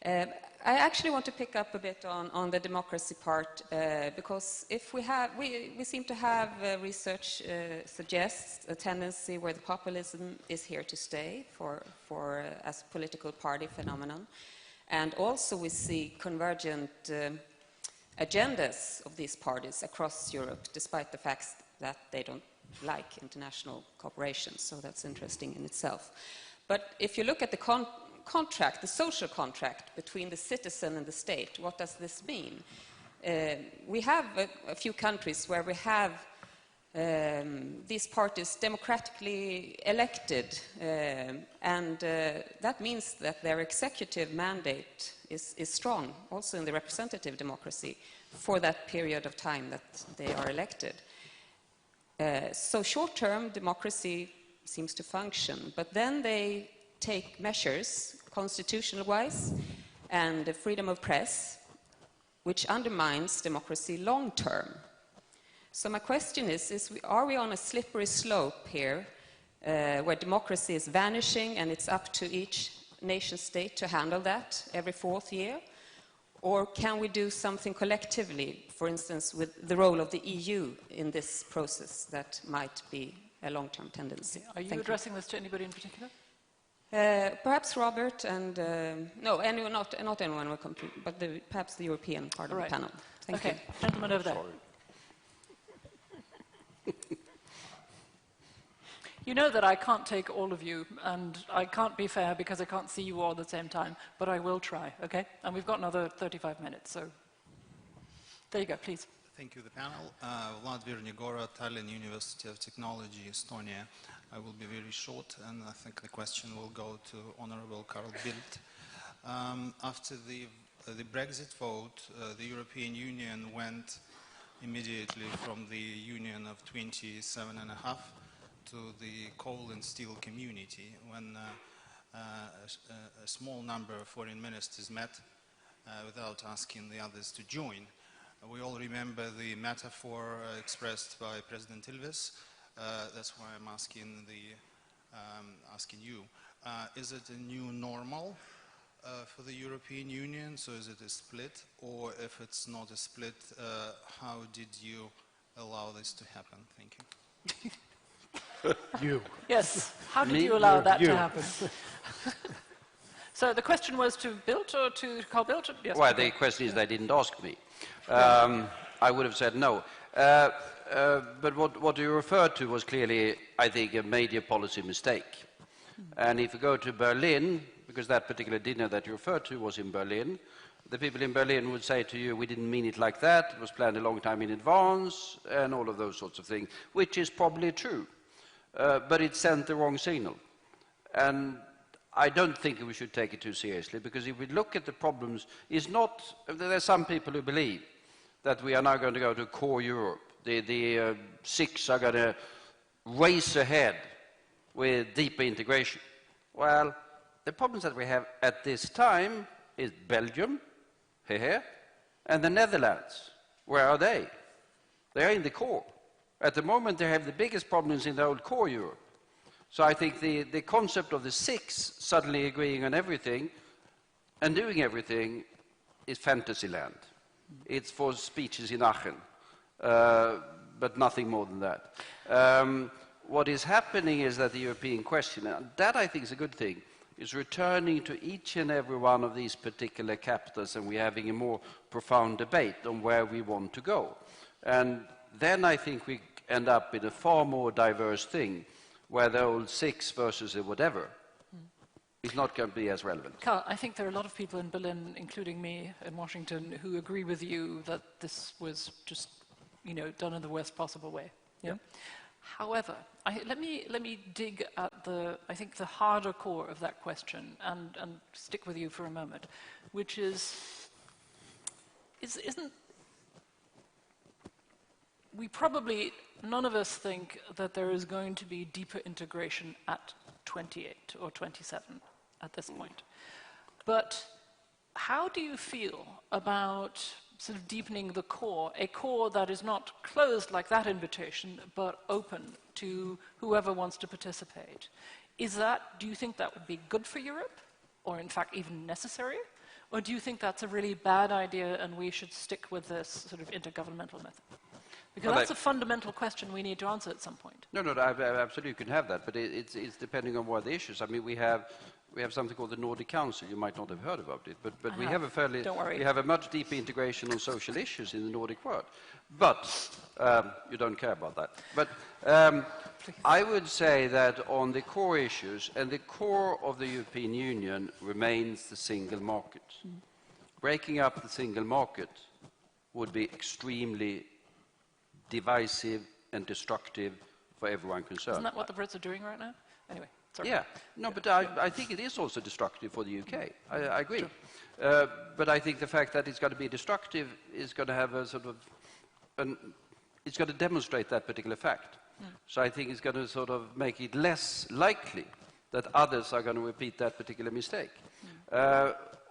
I actually want to pick up a bit on the democracy part because if we seem to have research suggests a tendency where the populism is here to stay for as a political party phenomenon, and also we see convergent agendas of these parties across Europe, despite the fact that they don't like international cooperation. So that's interesting in itself. But if you look at the contract, the social contract between the citizen and the state, what does this mean? We have a few countries where we have these parties democratically elected, and that means that their executive mandate is strong, also in the representative democracy, for that period of time that they are elected. So short-term democracy seems to function, but then they take measures, constitutional-wise, and the freedom of press, which undermines democracy long-term. So my question is are we on a slippery slope here, where democracy is vanishing and it's up to each nation-state to handle that every 4th year? Or can we do something collectively, for instance, with the role of the EU in this process that might be a long-term tendency? Are you addressing this to anybody in particular? Perhaps Robert and, no, anyone, not anyone, but perhaps the European part of the panel. Thank you. Gentleman over there. Sorry. You know that I can't take all of you, and I can't be fair because I can't see you all at the same time, but I will try, okay? And we've got another 35 minutes, so there you go, please. Thank you, the panel. Vlad Vernigora, Tallinn University of Technology, Estonia. I will be very short, and I think the question will go to Honorable Carl Bildt. After the Brexit vote, the European Union went immediately from the union of 27.5 to the coal and steel community when a small number of foreign ministers met without asking the others to join. We all remember the metaphor expressed by President Ilves. That's why I'm asking you. Is it a new normal for the European Union? So is it a split? Or if it's not a split, how did you allow this to happen? Thank you. You. Yes, how did you allow that to happen? So the question was to Bildt or to Carl Bildt? Yes, well, the question is they didn't ask me. I would have said no. But what you referred to was clearly, I think, a major policy mistake. And if you go to Berlin, because that particular dinner that you referred to was in Berlin, the people in Berlin would say to you, we didn't mean it like that, it was planned a long time in advance, and all of those sorts of things, which is probably true. But it sent the wrong signal. And I don't think we should take it too seriously, because if we look at the problems, there are some people who believe that we are now going to go to core Europe. The six are going to race ahead with deeper integration. Well, the problems that we have at this time is Belgium, here, and the Netherlands. Where are they? They are in the core. At the moment, they have the biggest problems in the old core Europe. So I think the concept of the six suddenly agreeing on everything and doing everything is fantasy land. It's for speeches in Aachen, but nothing more than that. What is happening is that the European question, and that I think is a good thing, is returning to each and every one of these particular capitals, and we're having a more profound debate on where we want to go. And then I think we end up in a far more diverse thing, where the old 6 versus a whatever is not going to be as relevant. Carl, I think there are a lot of people in Berlin, including me in Washington, who agree with you that this was just, done in the worst possible way. Yeah. However, let me dig at I think the harder core of that question and stick with you for a moment, which isn't we probably, none of us think that there is going to be deeper integration at 28 or 27 at this point. But how do you feel about sort of deepening the core, a core that is not closed like that invitation, but open to whoever wants to participate? Do you think that would be good for Europe, or in fact even necessary? Or do you think that's a really bad idea and we should stick with this sort of intergovernmental method? Because that's a fundamental question we need to answer at some point. No, absolutely you can have that, but it's depending on what the issues. I mean, we have something called the Nordic Council. You might not have heard about it, but we have we have a much deeper integration on social issues in the Nordic world. But you don't care about that. But I would say that on the core issues, and the core of the European Union remains the single market. Breaking up the single market would be extremely divisive and destructive for everyone concerned. Isn't that what the Brits are doing right now? Anyway, sorry. Yeah, no, but I think it is also destructive for the UK. I agree. Sure. But I think the fact that it's going to be destructive is going to have a sort of, it's going to demonstrate that particular fact. So I think it's going to sort of make it less likely that others are going to repeat that particular mistake.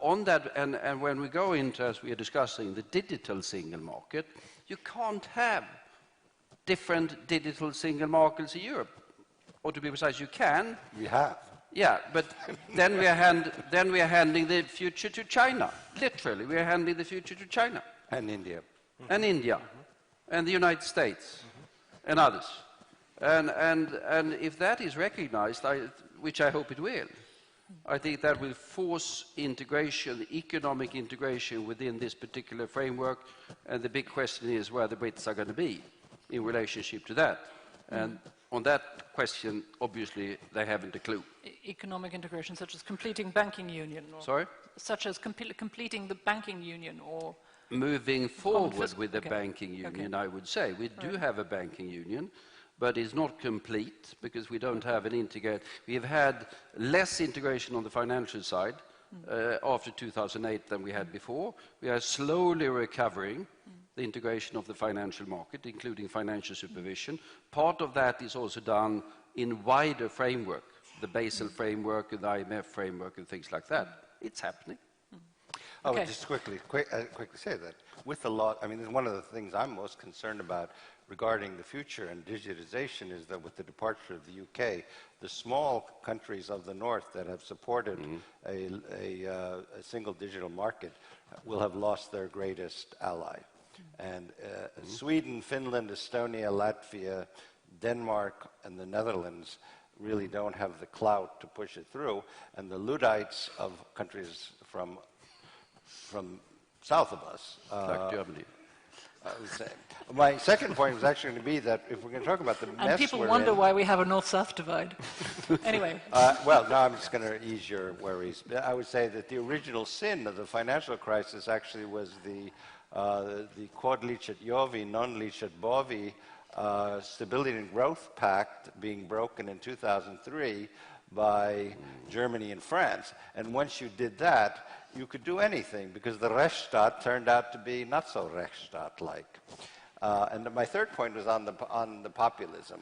On that, and when we go into, as we are discussing, the digital single market, you can't have different digital single markets in Europe. Or to be precise, you can. We have. Yeah, but then we are handing the future to China. Literally, we are handing the future to China. And India. And India. And the United States. And others. And if that is recognized, which I hope it will, I think that will force integration, economic integration within this particular framework, and the big question is where the Brits are going to be in relationship to that. And on that question, obviously, they haven't a clue. Economic integration, such as completing banking union? Or Sorry? Such as completing the banking union, or... Moving forward with the banking union, I would say. We do have a banking union, but it's not complete because we don't have an integrated. We have had less integration on the financial side after 2008 than we had before. We are slowly recovering the integration of the financial market, including financial supervision. Part of that is also done in wider framework, the Basel framework, the IMF framework, and things like that. It's happening. Okay. Just quickly say that. With the law, I mean, one of the things I'm most concerned about regarding the future and digitization is that with the departure of the UK, the small countries of the north that have supported a single digital market will have lost their greatest ally. And Sweden, Finland, Estonia, Latvia, Denmark, and the Netherlands really don't have the clout to push it through. And the Luddites of countries from south of us, like Germany. I would say. My second point was actually going to be that if we're going to talk about the mess and people we're wonder in, why we have a north-south divide. Anyway. Well, no, I'm just going to ease your worries. I would say that the original sin of the financial crisis actually was the quod licet Jovi, non licet bovi Stability and Growth Pact being broken in 2003 by Germany and France. And once you did that, you could do anything because the Rechtsstaat turned out to be not so Rechtsstaat-like. And my third point was on the populism,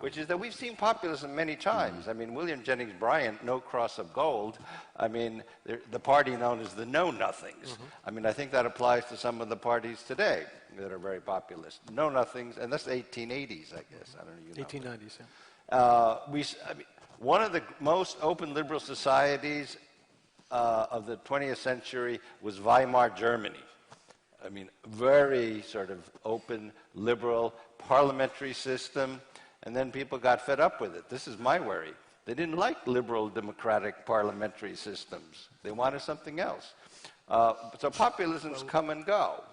which is that we've seen populism many times. I mean, William Jennings Bryan, No Cross of Gold. I mean, the party known as the Know-Nothings. I mean, I think that applies to some of the parties today that are very populist. Know-Nothings, and that's the 1880s, I guess. I don't know. You know. 1890s, yeah. I mean, one of the most open liberal societies of the 20th century was Weimar Germany. I mean, very sort of open, liberal, parliamentary system, and then people got fed up with it. This is my worry. They didn't like liberal democratic parliamentary systems. They wanted something else. So populisms come and go.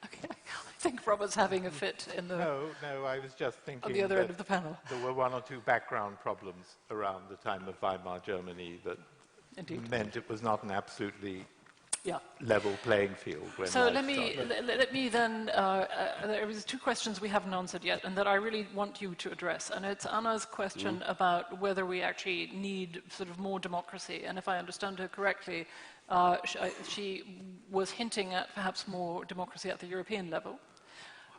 Okay, I think Robert's having a fit in the, No, I was just thinking on the other end of the panel. there were one or two background problems around the time of Weimar Germany that Indeed. meant it was not an absolutely Yeah. level playing field. When So life let me then, there was two questions we haven't answered yet and that I really want you to address. And it's Anna's question about whether we actually need sort of more democracy. And if I understand her correctly, she was hinting at perhaps more democracy at the European level.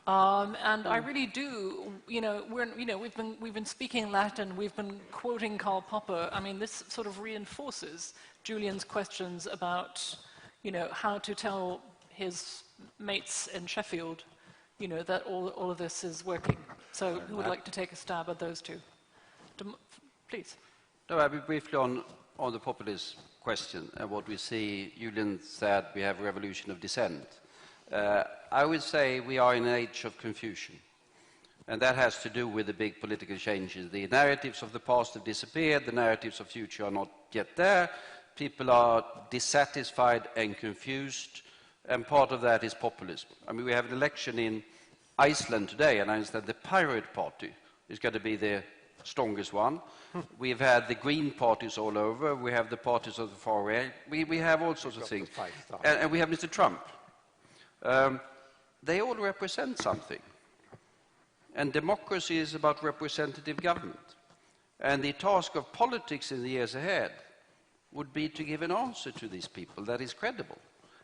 And I really do, we've been speaking Latin, we've been quoting Karl Popper. I mean, this sort of reinforces Julian's questions about, how to tell his mates in Sheffield, that all of this is working. So who would like to take a stab at those two? Please. No, I'll be briefly on the populist question and what we see. Julian said we have a revolution of dissent. I would say we are in an age of confusion. And that has to do with the big political changes. The narratives of the past have disappeared, the narratives of the future are not yet there. People are dissatisfied and confused, and part of that is populism. I mean, we have an election in Iceland today, and I understand the Pirate Party is going to be the strongest one. We've had the Green parties all over. We have the parties of the far right. We have all sorts of things. And we have Mr. Trump. They all represent something. And democracy is about representative government. And the task of politics in the years ahead would be to give an answer to these people that is credible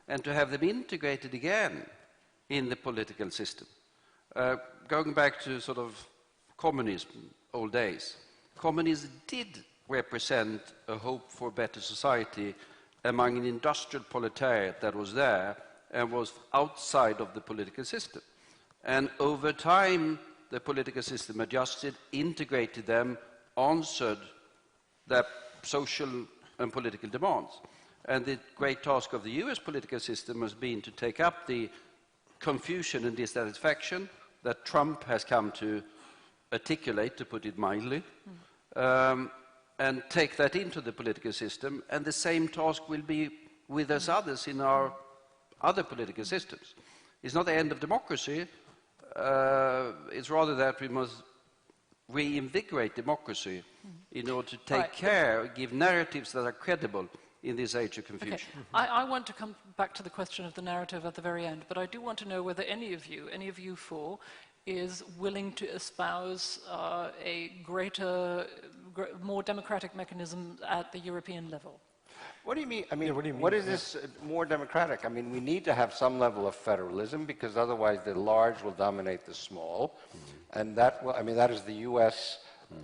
and to have them integrated again in the political system. Going back to sort of communism, old days, communism did represent a hope for a better society among an industrial proletariat that was there and was outside of the political system. And over time, the political system adjusted, integrated them, answered their social and political demands. And the great task of the US political system has been to take up the confusion and dissatisfaction that Trump has come to articulate, to put it mildly, and take that into the political system. And the same task will be with us others in our other political systems. It's not the end of democracy. It's rather that we must reinvigorate democracy in order to take care, give narratives that are credible in this age of confusion. Okay. I want to come back to the question of the narrative at the very end, but I do want to know whether any of you four, is willing to espouse a more democratic mechanism at the European level. What do you mean? I mean, what is this more democratic? I mean, we need to have some level of federalism because otherwise the large will dominate the small. And that, well, I mean, that is the U.S.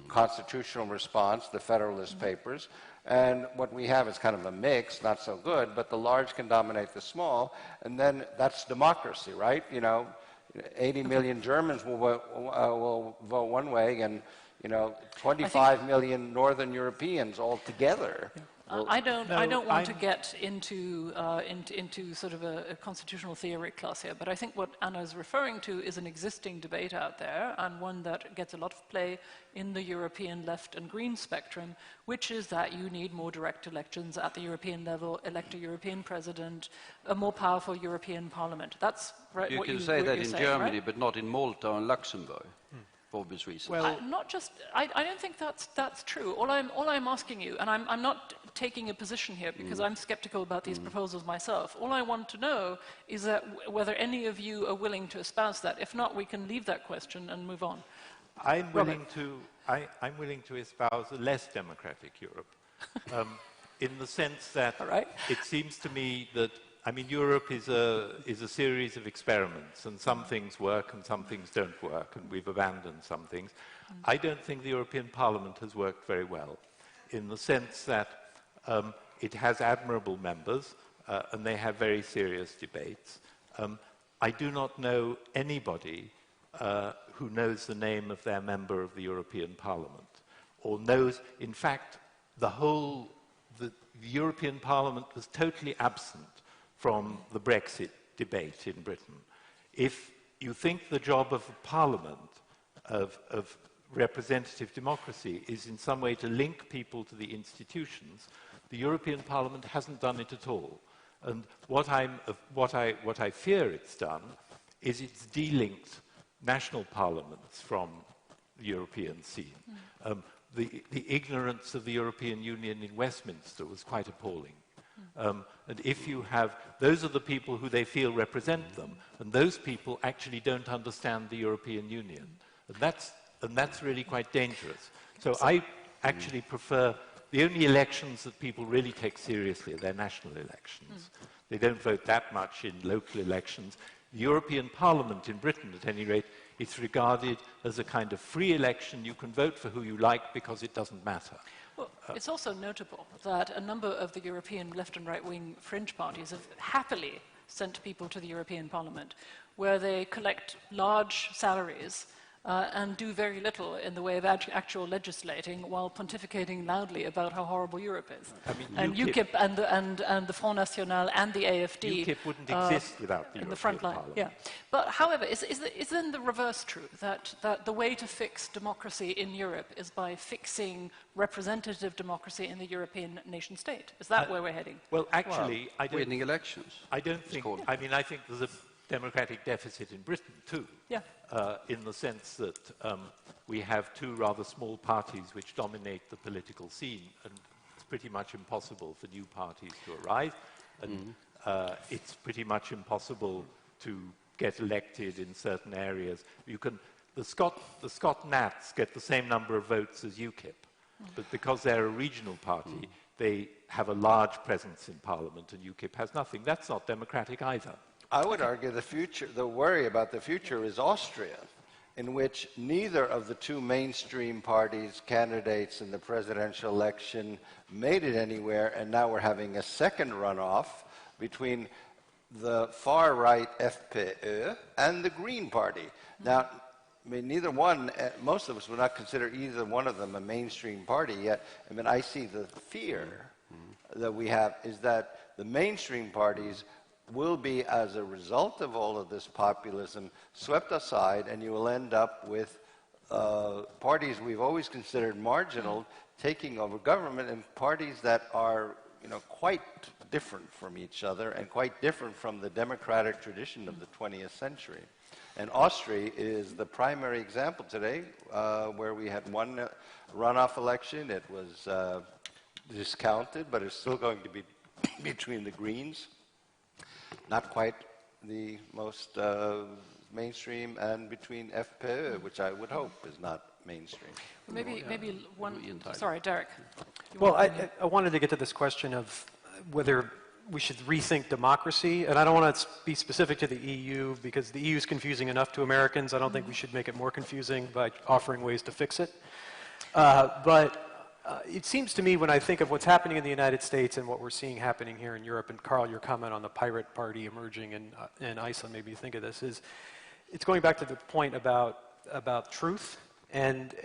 constitutional response, the Federalist Papers. And what we have is kind of a mix, not so good, but the large can dominate the small. And then that's democracy, right? 80 million Germans will vote one way and 25 million Northern Europeans all together. I don't want to get into sort of a constitutional theory class here, but I think what Anna is referring to is an existing debate out there, and one that gets a lot of play in the European left and green spectrum, which is that you need more direct elections at the European level, elect a European president, a more powerful European parliament. That's right. You what can say that in Germany, right? but not in Malta and Luxembourg. For obvious reasons. Well, I don't think that's true. All I'm asking you, and I'm not taking a position here because I'm skeptical about these proposals myself. All I want to know is that whether any of you are willing to espouse that. If not, we can leave that question and move on. I'm willing to espouse a less democratic Europe, in the sense that it seems to me that Europe is a series of experiments, and some things work and some things don't work, and we've abandoned some things. I don't think the European Parliament has worked very well, in the sense that it has admirable members, and they have very serious debates. I do not know anybody who knows the name of their member of the European Parliament, or knows, in fact, the European Parliament was totally absent from the Brexit debate in Britain. If you think the job of a parliament, of representative democracy is in some way to link people to the institutions. The European Parliament hasn't done it at all. And what I fear it's done is it's delinked national parliaments from the European scene. The ignorance of the European Union in Westminster was quite appalling. And if you have, those are the people who they feel represent them, and those people actually don't understand the European Union. And that's really quite dangerous. So I actually prefer, the only elections that people really take seriously are their national elections. They don't vote that much in local elections. The European Parliament in Britain, at any rate, it's regarded as a kind of free election. You can vote for who you like because it doesn't matter. Well, it's also notable that a number of the European left and right-wing fringe parties have happily sent people to the European Parliament, where they collect large salaries and do very little in the way of actual legislating, while pontificating loudly about how horrible Europe is. I mean, and UKIP and the Front National and the AFD UKIP wouldn't exist without the in European the front line. Parliament. Yeah. But however, is then the reverse true, that the way to fix democracy in Europe is by fixing representative democracy in the European nation state? Is that where we're heading? Well, actually, I don't... Winning elections. I don't think... I mean, I think there's a democratic deficit in Britain, too. Yeah. In the sense that we have two rather small parties which dominate the political scene, and it's pretty much impossible for new parties to arise, and it's pretty much impossible to get elected in certain areas. You can, the Scot Nats get the same number of votes as UKIP, but because they're a regional party, they have a large presence in Parliament, and UKIP has nothing. That's not democratic either. I would argue the worry about the future is Austria, in which neither of the two mainstream parties' candidates in the presidential election made it anywhere, and now we're having a second runoff between the far-right FPÖ and the Green Party. Now, I mean, neither one, most of us would not consider either one of them a mainstream party yet. I mean, I see the fear that we have is that the mainstream parties will be, as a result of all of this populism, swept aside, and you will end up with parties we've always considered marginal taking over government, and parties that are, you know, quite different from each other and quite different from the democratic tradition of the 20th century. And Austria is the primary example today, where we had one runoff election. It was discounted, but it's still going to be between the Greens, not quite the most mainstream, and between FPÖ, which I would hope is not mainstream. Maybe one... Sorry, Derek. Well, I wanted to get to this question of whether we should rethink democracy, and I don't want to be specific to the EU, because the EU is confusing enough to Americans. I don't think we should make it more confusing by offering ways to fix it. But it seems to me, when I think of what's happening in the United States and what we're seeing happening here in Europe, and Carl, your comment on the pirate party emerging in Iceland made me think of this, is it's going back to the point about truth and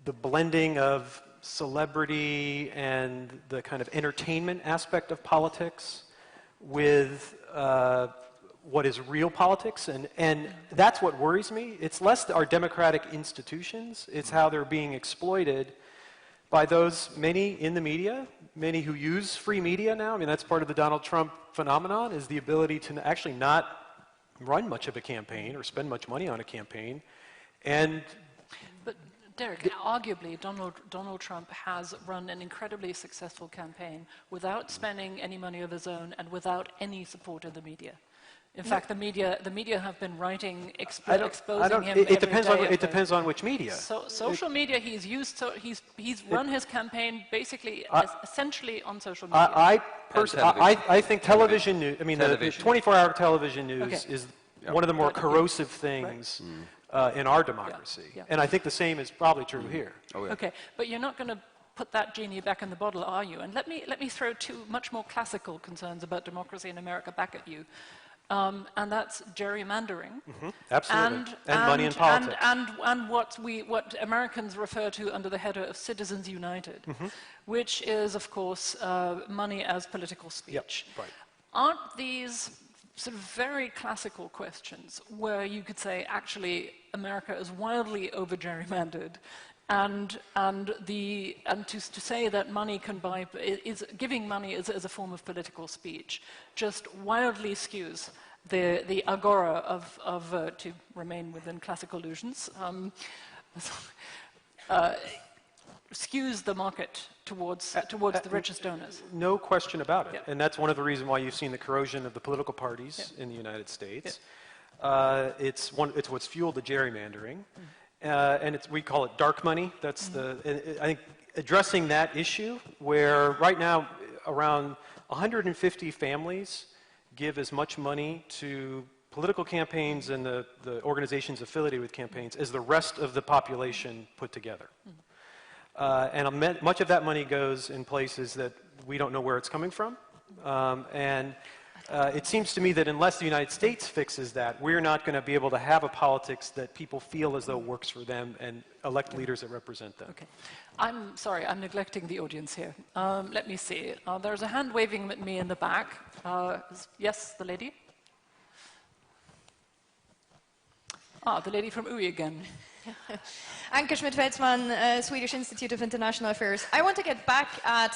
the blending of celebrity and the kind of entertainment aspect of politics with what is real politics, and that's what worries me. It's less our democratic institutions, it's how they're being exploited by those many in the media, many who use free media now. I mean, that's part of the Donald Trump phenomenon, is the ability to actually not run much of a campaign or spend much money on a campaign. But Derek, arguably, Donald Trump has run an incredibly successful campaign without spending any money of his own and without any support of the media. In fact, the media have been writing, exposing him. It depends on which media. So social media he's used. So he's run his campaign basically essentially on social media. I think television news. I mean, the 24-hour television news is one of the more corrosive things in our democracy, and I think the same is probably true here. Oh, yeah. Okay, but you're not going to put that genie back in the bottle, are you? And let me throw two much more classical concerns about democracy in America back at you. And that's gerrymandering, Absolutely, and money in politics, and what Americans refer to under the header of Citizens United, which is, of course, money as political speech. Right. Aren't these sort of very classical questions where you could say, actually, America is wildly over-gerrymandered, and to say that money can buy, giving money as a form of political speech just wildly skews the agora of to remain within classical illusions, skews the market towards the richest donors. No question about it. Yeah. And that's one of the reasons why you've seen the corrosion of the political parties in the United States. It's what's fueled the gerrymandering. And we call it dark money. That's I think addressing that issue, where right now around 150 families give as much money to political campaigns and the organizations affiliated with campaigns as the rest of the population put together. And much of that money goes in places that we don't know where it's coming from. It seems to me that unless the United States fixes that, we're not going to be able to have a politics that people feel as though works for them and elect leaders that represent them. Okay. I'm sorry, I'm neglecting the audience here. Let me see. There's a hand waving at me in the back. Yes, the lady? The lady from UI again. Anke Schmidt-Weizmann, Swedish Institute of International Affairs. I want to get back at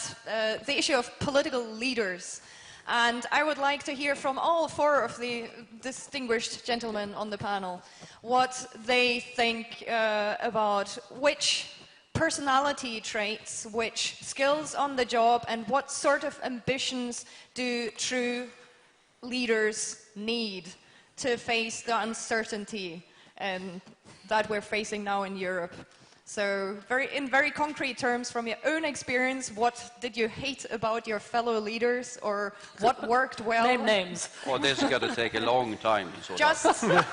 the issue of political leaders. And I would like to hear from all four of the distinguished gentlemen on the panel what they think about which personality traits, which skills on the job, and what sort of ambitions do true leaders need to face the uncertainty that we're facing now in Europe. So in very concrete terms, from your own experience, what did you hate about your fellow leaders, or what worked well? Name names. Oh, this is going to take a long time to sort Just out.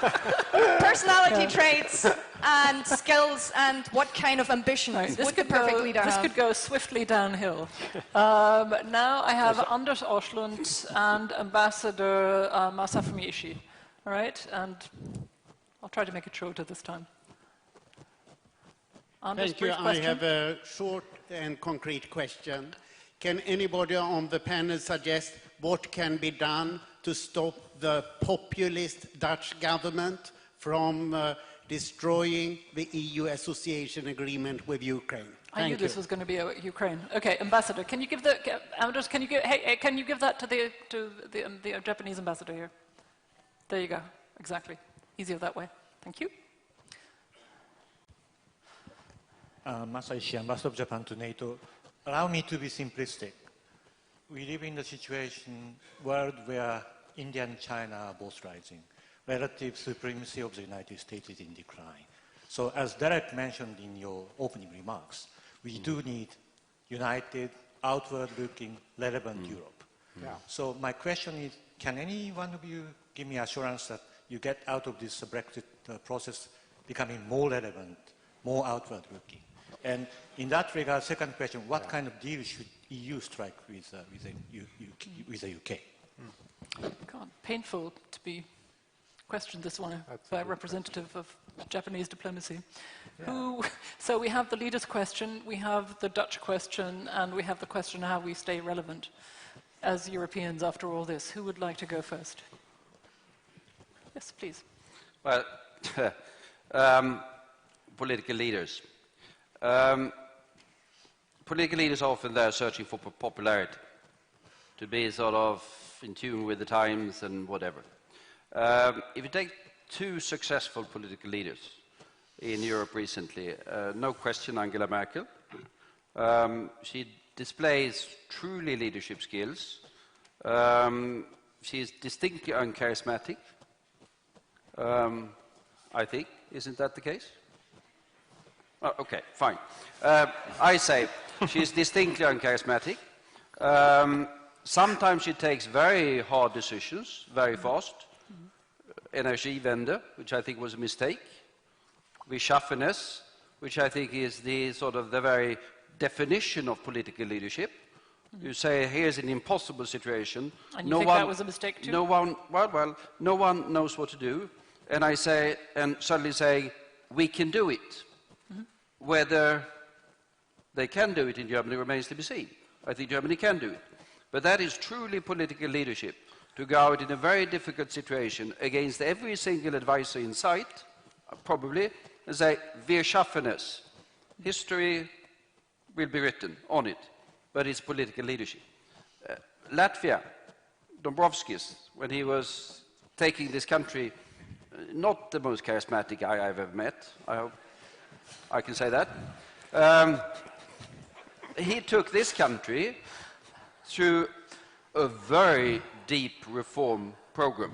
personality traits and skills, and what kind of ambitions would the perfect leader have? This could go swiftly downhill. Now I have Anders Åslund and Ambassador Masafumi Ishii. All right, and I'll try to make it shorter this time. Anders, Thank you. I have a short and concrete question. Can anybody on the panel suggest what can be done to stop the populist Dutch government from destroying the EU association agreement with Ukraine? I knew this was going to be Ukraine. Okay, Ambassador, can you give the Anders? Can you give that to the Japanese ambassador here? There you go. Exactly. Easier that way. Thank you. Masaishi, Ambassador of Japan to NATO. Allow me to be simplistic. We live in the situation, world where India and China are both rising. Relative supremacy of the United States is in decline. So as Derek mentioned in your opening remarks, we do need united, outward-looking, relevant Europe. Yeah. So my question is, can any one of you give me assurance that you get out of this Brexit process becoming more relevant, more outward-looking? And in that regard, second question, what kind of deal should EU strike with the UK? God, painful to be questioned this way by a representative of Japanese diplomacy. Yeah. So we have the leaders' question, we have the Dutch question, and we have the question how we stay relevant as Europeans after all this. Who would like to go first? Yes, please. Well, political leaders. Political leaders are often there searching for popularity, to be sort of in tune with the times and whatever. If you take two successful political leaders in Europe recently, no question Angela Merkel. She displays truly leadership skills. She is distinctly uncharismatic, I think. Isn't that the case? Oh, okay, fine. I say she's distinctly uncharismatic. Sometimes she takes very hard decisions, very fast. Energiewende, which I think was a mistake. Reschaffenes, which I think is the sort of the very definition of political leadership. You say, here's an impossible situation. And you think that was a mistake too? No one, no one knows what to do. And I say, and suddenly say, we can do it. Whether they can do it in Germany remains to be seen. I think Germany can do it. But that is truly political leadership, to go out in a very difficult situation against every single advisor in sight, probably, and say, "Wir schaffen es." History will be written on it, but it's political leadership. Latvia, Dombrovskis, when he was taking this country, not the most charismatic guy I've ever met, I hope I can say that. He took this country through a very deep reform program.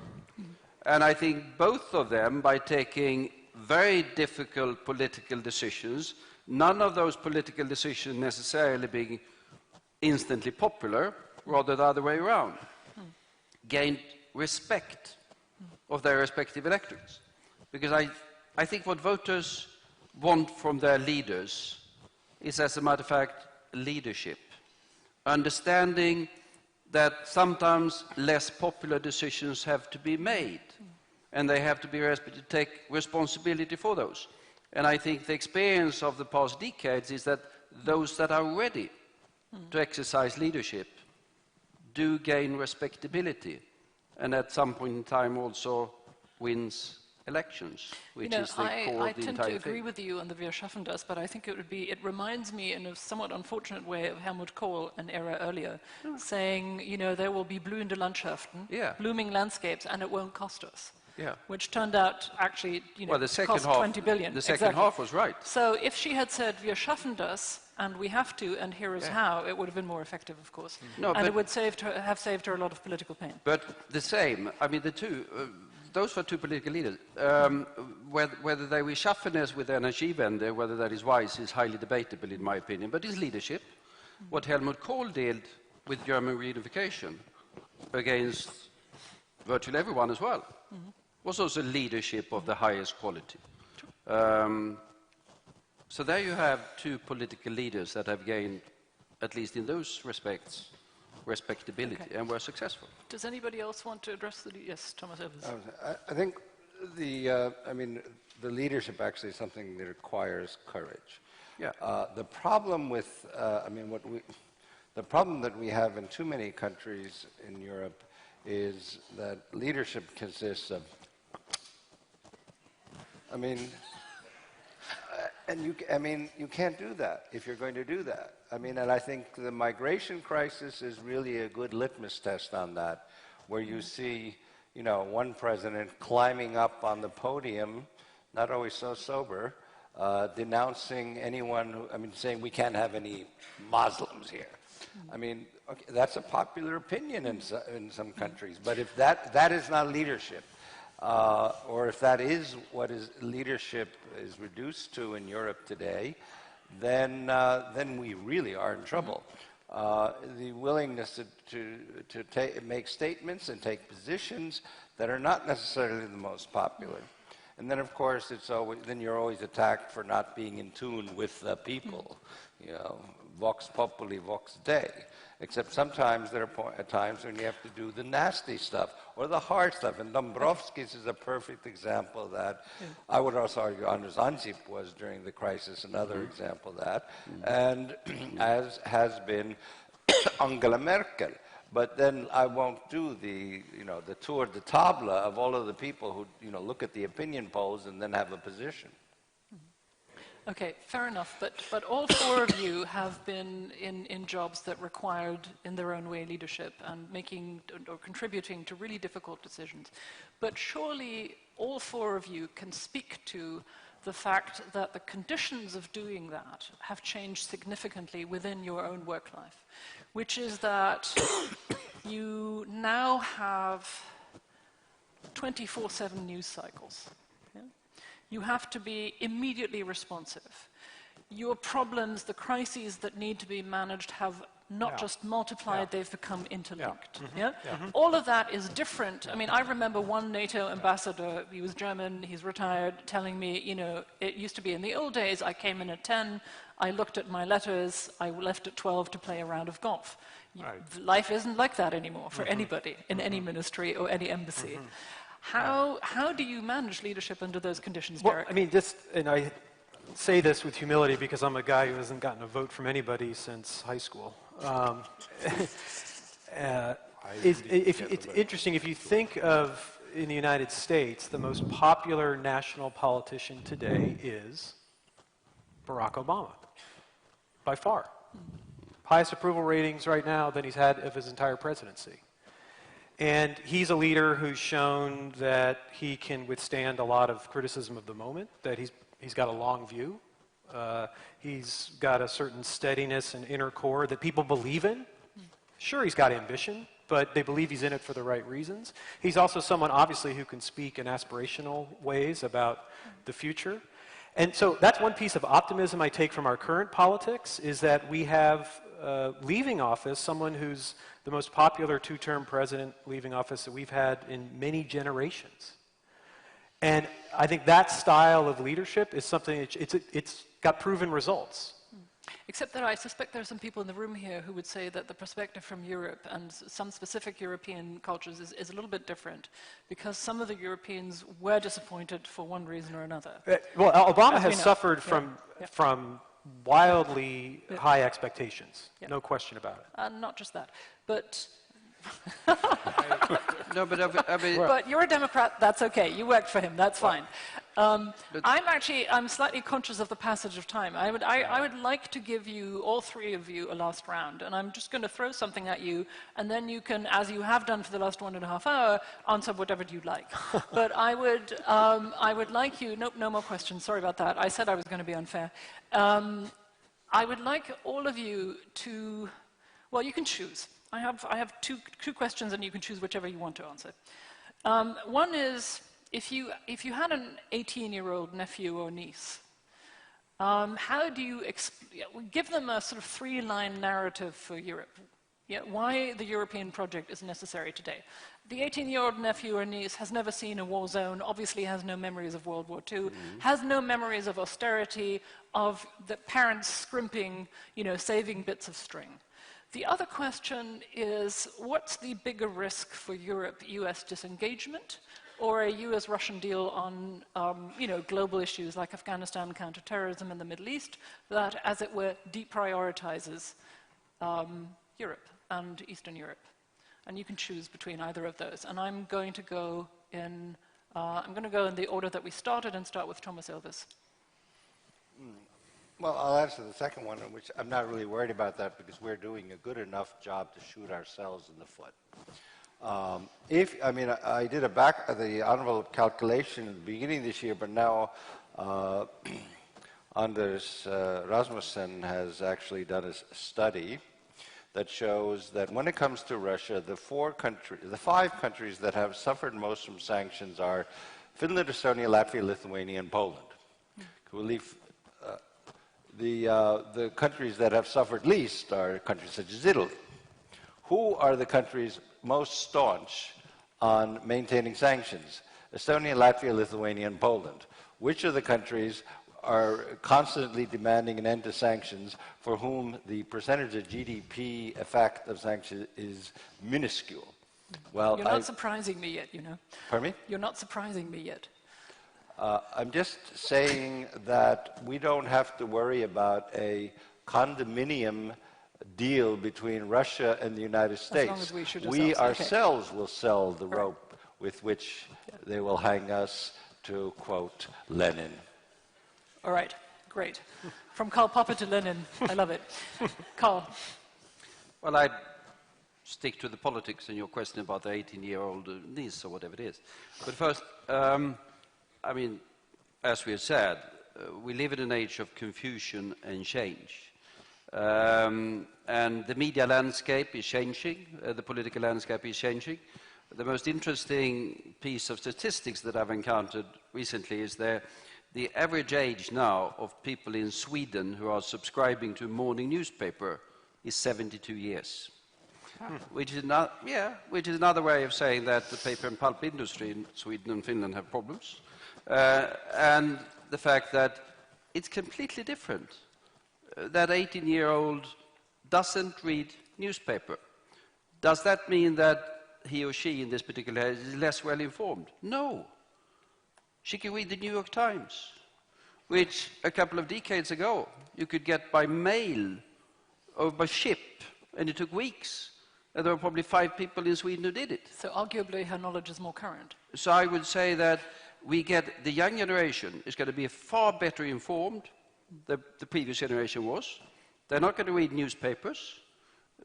And I think both of them, by taking very difficult political decisions, none of those political decisions necessarily being instantly popular, rather the other way around, gained respect of their respective electorates. Because I think what voters want from their leaders is, as a matter of fact, leadership. Understanding that sometimes less popular decisions have to be made, and they have to be to take responsibility for those. And I think the experience of the past decades is that those that are ready to exercise leadership do gain respectability, and at some point in time also wins elections, which is the core of the entire thing. I tend to agree with you on the Wir schaffen das, but I think it reminds me in a somewhat unfortunate way of Helmut Kohl an era earlier, saying, there will be blühende Landschaften, blooming landscapes, and it won't cost us. Which turned out actually, cost 20 billion. The second half was right. So if she had said, "Wir schaffen das," and we have to, and here is how, it would have been more effective, of course. And it would have saved her a lot of political pain. But the same, the two, those were two political leaders. Whether they were schaffeners with Energiewende, whether that is wise, is highly debatable in my opinion, but it's leadership. What Helmut Kohl did with German reunification against virtually everyone as well, was also leadership of the highest quality. So there you have two political leaders that have gained, at least in those respects, respectability, and were successful. Does anybody else want to address the... Yes, Thomas Evans. I think the leadership actually is something that requires courage. The problem with, the problem that we have in too many countries in Europe is that leadership consists of, you can't do that if you're going to do that. And I think the migration crisis is really a good litmus test on that, where you see, one president climbing up on the podium, not always so sober, denouncing anyone who, saying we can't have any Muslims here. Okay, that's a popular opinion in some countries, but if that is not leadership, or if that is what leadership is reduced to in Europe today, then we really are in trouble. The willingness to make statements and take positions that are not necessarily the most popular. And then, of course, you're always attacked for not being in tune with the people. Vox populi, vox dei. Except sometimes there are times when you have to do the nasty stuff or the hard stuff. And Dombrovskis is a perfect example of that. I would also argue Anders Ansip was during the crisis another example of that. And as has been Angela Merkel. But then I won't do the tour de table of all of the people who, look at the opinion polls and then have a position. Okay, fair enough. But all four of you have been in jobs that required, in their own way, leadership and making or contributing to really difficult decisions. But surely all four of you can speak to the fact that the conditions of doing that have changed significantly within your own work life, which is that you now have 24/7 news cycles. You have to be immediately responsive. Your problems, the crises that need to be managed have not just multiplied, they've become interlinked. All of that is different. I remember one NATO ambassador, he was German, he's retired, telling me, it used to be in the old days, I came in at 10, I looked at my letters, I left at 12 to play a round of golf. Life isn't like that anymore for anybody in any ministry or any embassy. How do you manage leadership under those conditions, Derek? And I say this with humility because I'm a guy who hasn't gotten a vote from anybody since high school. It's interesting, if you think of, in the United States, the most popular national politician today is Barack Obama, by far. Highest approval ratings right now than he's had of his entire presidency. And he's a leader who's shown that he can withstand a lot of criticism of the moment, that he's got a long view. He's got a certain steadiness and inner core that people believe in. Sure, he's got ambition, but they believe he's in it for the right reasons. He's also someone, obviously, who can speak in aspirational ways about the future. And so that's one piece of optimism I take from our current politics, is that we have, leaving office, someone who's the most popular two-term president leaving office that we've had in many generations. And I think that style of leadership is something, it's got proven results. Except that I suspect there are some people in the room here who would say that the perspective from Europe and some specific European cultures is a little bit different, because some of the Europeans were disappointed for one reason or another. Well, Obama has suffered from wildly high expectations, no question about it. And not just that, but... No, but I mean... But you're a Democrat, that's okay. You worked for him, that's fine. I'm slightly conscious of the passage of time. I would like to give you, all three of you, a last round, and I'm just going to throw something at you, and then you can, as you have done for the last 1.5 hours, answer whatever you'd like. But I would like you, nope, no more questions, sorry about that. I said I was going to be unfair. I would like all of you to, well, you can choose. I have two questions, and you can choose whichever you want to answer. One is, if you had an 18-year-old nephew or niece, how do you give them a sort of 3-line narrative for Europe? Why the European project is necessary today. The 18-year-old nephew or niece has never seen a war zone, obviously has no memories of World War II, has no memories of austerity, of the parents scrimping, saving bits of string. The other question is, what's the bigger risk for Europe, US disengagement, or a US-Russian deal on global issues like Afghanistan, counterterrorism, and the Middle East, that, as it were, deprioritizes Europe and Eastern Europe? And you can choose between either of those. And I'm going to go in the order that we started, and start with Thomas Elvis. Well, I'll answer the second one, which I'm not really worried about that, because we're doing a good enough job to shoot ourselves in the foot. I did the envelope calculation at the beginning of this year, but now Anders Rasmussen has actually done a study that shows that when it comes to Russia, the 5 countries that have suffered most from sanctions are Finland, Estonia, Latvia, Lithuania, and Poland. The countries that have suffered least are countries such as Italy. Who are the countries most staunch on maintaining sanctions? Estonia, Latvia, Lithuania, and Poland. Which of the countries are constantly demanding an end to sanctions, for whom the percentage of GDP effect of sanctions is minuscule? Well, you're not surprising me yet, Pardon me? You're not surprising me yet. I'm just saying that we don't have to worry about a condominium deal between Russia and the United States. As long as we ourselves will sell the rope with which they will hang us, to quote Lenin. All right, great. From Karl Popper to Lenin, I love it. Karl. Well, I'd stick to the politics in your question about the 18-year-old niece or whatever it is. But first, as we have said, we live in an age of confusion and change. And the media landscape is changing, the political landscape is changing. The most interesting piece of statistics that I've encountered recently is the average age now of people in Sweden who are subscribing to a morning newspaper is 72 years. Which is another way of saying that the paper and pulp industry in Sweden and Finland have problems. And the fact that it's completely different. That 18-year-old doesn't read newspaper. Does that mean that he or she in this particular case is less well informed? No. She can read the New York Times, which a couple of decades ago you could get by mail or by ship, and it took weeks. and there were probably 5 people in Sweden who did it. So arguably her knowledge is more current. So I would say that we get the young generation is going to be far better informed than the previous generation was. They're not going to read newspapers,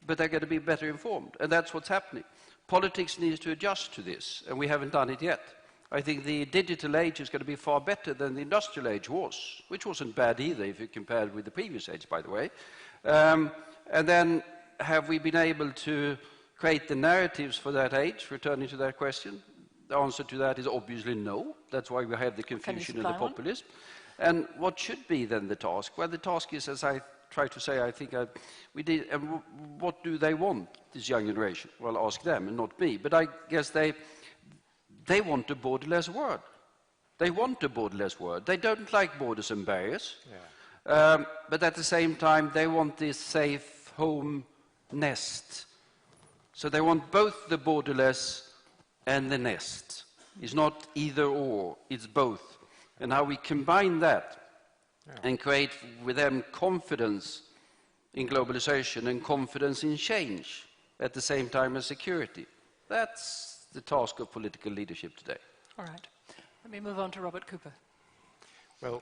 but they're going to be better informed. And that's what's happening. Politics needs to adjust to this, and we haven't done it yet. I think the digital age is going to be far better than the industrial age was, which wasn't bad either if you compared with the previous age, by the way. And then have we been able to create the narratives for that age, returning to that question? The answer to that is obviously no. That's why we have the confusion and the populism. And what should be then the task? Well, the task is, as I try to say, I think we did, and what do they want, this young generation? Well, ask them and not me. But I guess they want a borderless world. They want a borderless world. They don't like borders and barriers. Yeah. But at the same time, they want this safe home nest. So they want both the borderless and the nest. It's not either or, it's both. And how we combine that and create with them confidence in globalization and confidence in change at the same time as security. That's the task of political leadership today. All right. Let me move on to Robert Cooper. Well,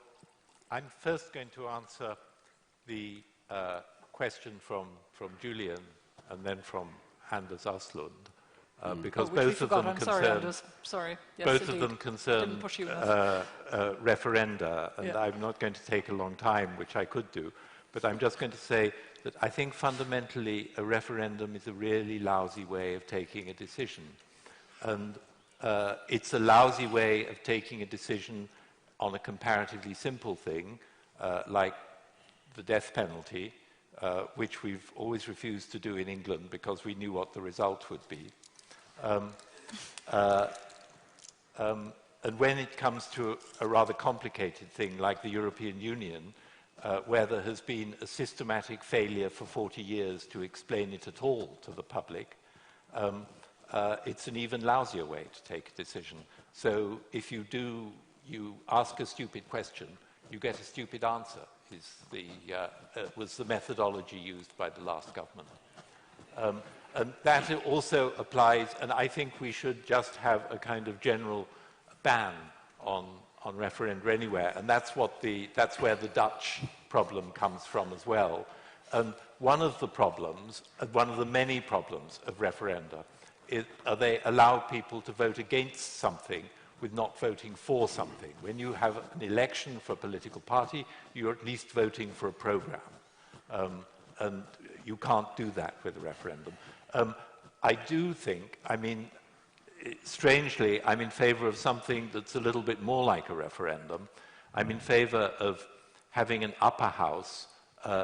I'm first going to answer the question from Julian and then from Anders Aslund, because both of them concern Sorry. Yes, both of them concern referenda, and I'm not going to take a long time, which I could do, but I'm just going to say that I think fundamentally a referendum is a really lousy way of taking a decision, and it's a lousy way of taking a decision on a comparatively simple thing, like the death penalty, which we've always refused to do in England because we knew what the result would be. And when it comes to a rather complicated thing like the European Union, where there has been a systematic failure for 40 years to explain it at all to the public, it's an even lousier way to take a decision. So if you ask a stupid question, you get a stupid answer, was the methodology used by the last government. And that also applies, and I think we should just have a kind of general ban on referenda anywhere, and that's where the Dutch problem comes from as well. And one of the problems, one of the many problems of referenda, is they allow people to vote against something with not voting for something. When you have an election for a political party, you're at least voting for a program. And you can't do that with a referendum. I do think, strangely, I'm in favor of something that's a little bit more like a referendum. I'm in favor of having an upper house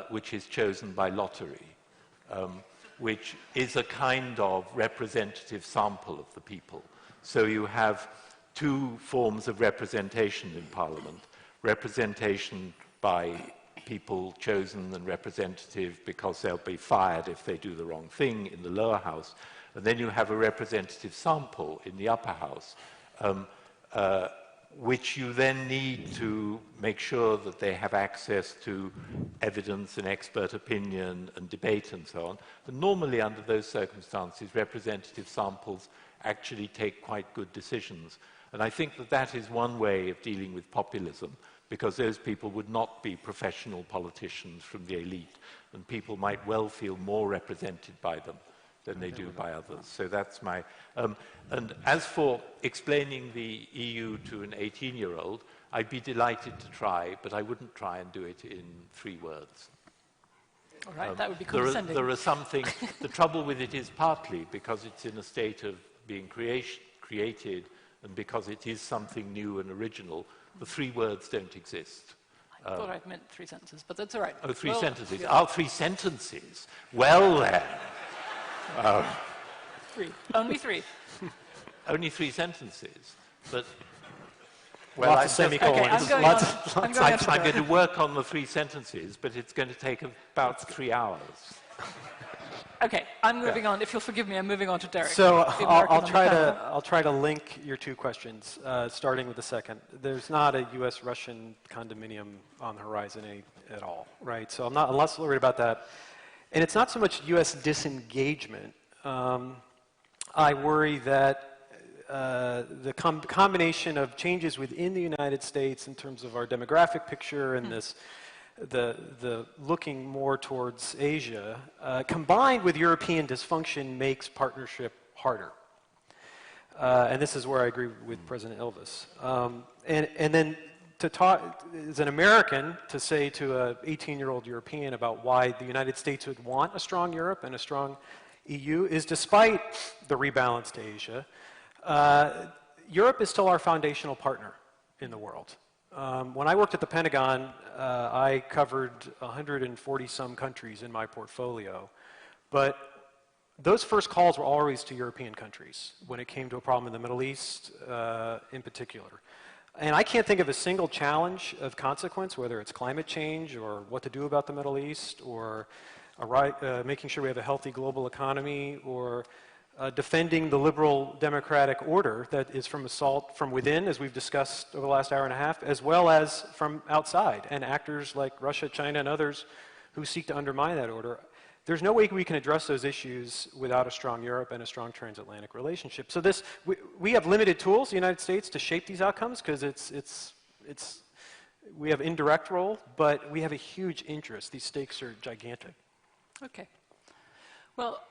which is chosen by lottery, which is a kind of representative sample of the people. So you have two forms of representation in Parliament. Representation by people chosen and representative because they'll be fired if they do the wrong thing in the lower house. And then you have a representative sample in the upper house, which you then need to make sure that they have access to evidence and expert opinion and debate and so on. And normally under those circumstances, representative samples actually take quite good decisions. And I think that that is one way of dealing with populism, because those people would not be professional politicians from the elite, and people might well feel more represented by them than they do by others. So that's my... and as for explaining the EU to an 18-year-old, I'd be delighted to try, but I wouldn't try and do it in 3 words. All right, that would be condescending. There are some things... the trouble with it is partly because it's in a state of being created, and because it is something new and original, the 3 words don't exist. I thought I'd meant 3 sentences, but that's all right. Oh, 3 sentences. Yeah. Oh, 3 sentences. Well, then. 3. Only 3. Only 3 sentences. But... well, lots of semicolons. I'm going to work on the 3 sentences, but it's going to take about 3 hours. Okay, I'm moving on. If you'll forgive me, I'm moving on to Derek. So I'll try to link your 2 questions, starting with the second. There's not a U.S.-Russian condominium on the horizon at all, right? So I'm not less worried about that. And it's not so much U.S. disengagement I worry that the combination of changes within the United States in terms of our demographic picture and the looking more towards Asia, combined with European dysfunction, makes partnership harder. And this is where I agree with President Elvis. And then to talk, as an American, to say to an 18-year-old European about why the United States would want a strong Europe and a strong EU is, despite the rebalance to Asia, Europe is still our foundational partner in the world. When I worked at the Pentagon, I covered 140-some countries in my portfolio, but those first calls were always to European countries when it came to a problem in the Middle East in particular. And I can't think of a single challenge of consequence, whether it's climate change or what to do about the Middle East or making sure we have a healthy global economy or defending the liberal democratic order that is from assault from within, as we've discussed over the last hour and a half, as well as from outside and actors like Russia, China, and others who seek to undermine that order. There's no way we can address those issues without a strong Europe and a strong transatlantic relationship. So we have limited tools, the United States, to shape these outcomes because we have indirect role, but we have a huge interest. These stakes are gigantic. Okay. Well,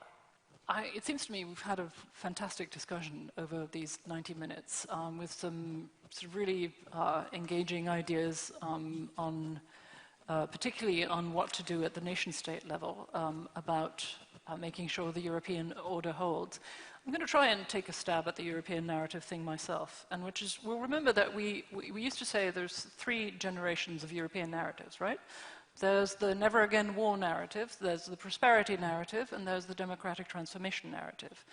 it seems to me we've had a fantastic discussion over these 90 minutes with some sort of really engaging ideas particularly on what to do at the nation-state level about making sure the European order holds. I'm going to try and take a stab at the European narrative thing myself, and which is, we'll remember that we used to say there's 3 generations of European narratives, right? There's the never again war narrative, there's the prosperity narrative, and there's the democratic transformation narrative.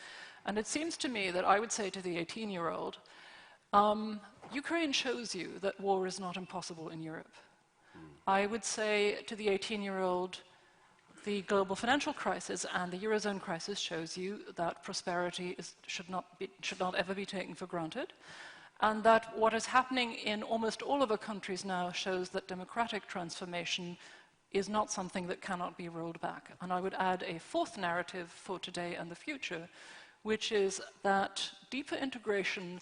And it seems to me that I would say to the 18-year-old, Ukraine shows you that war is not impossible in Europe. I would say to the 18-year-old, the global financial crisis and the Eurozone crisis shows you that prosperity should not ever be taken for granted, and that what is happening in almost all of our countries now shows that democratic transformation is not something that cannot be rolled back. And I would add a 4th narrative for today and the future, which is that deeper integration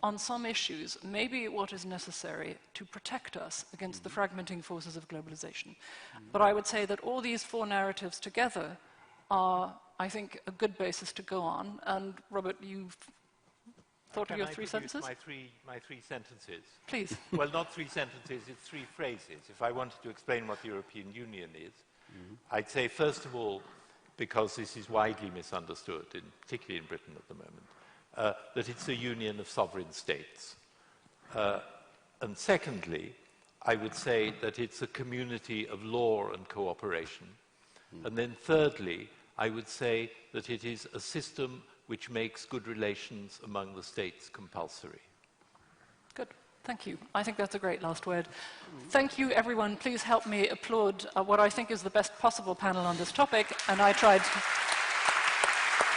on some issues may be what is necessary to protect us against the fragmenting forces of globalization. But I would say that all these 4 narratives together are, I think, a good basis to go on. And Robert, you've thought of your 3 sentences? My 3 sentences. Please. Well, not 3 sentences, it's 3 phrases. If I wanted to explain what the European Union is, I'd say, first of all, because this is widely misunderstood, particularly in Britain at the moment, that it's a union of sovereign states. And secondly, I would say that it's a community of law and cooperation. And then thirdly, I would say that it is a system which makes good relations among the states compulsory. Good. Thank you. I think that's a great last word. Thank you, everyone. Please help me applaud what I think is the best possible panel on this topic, and I tried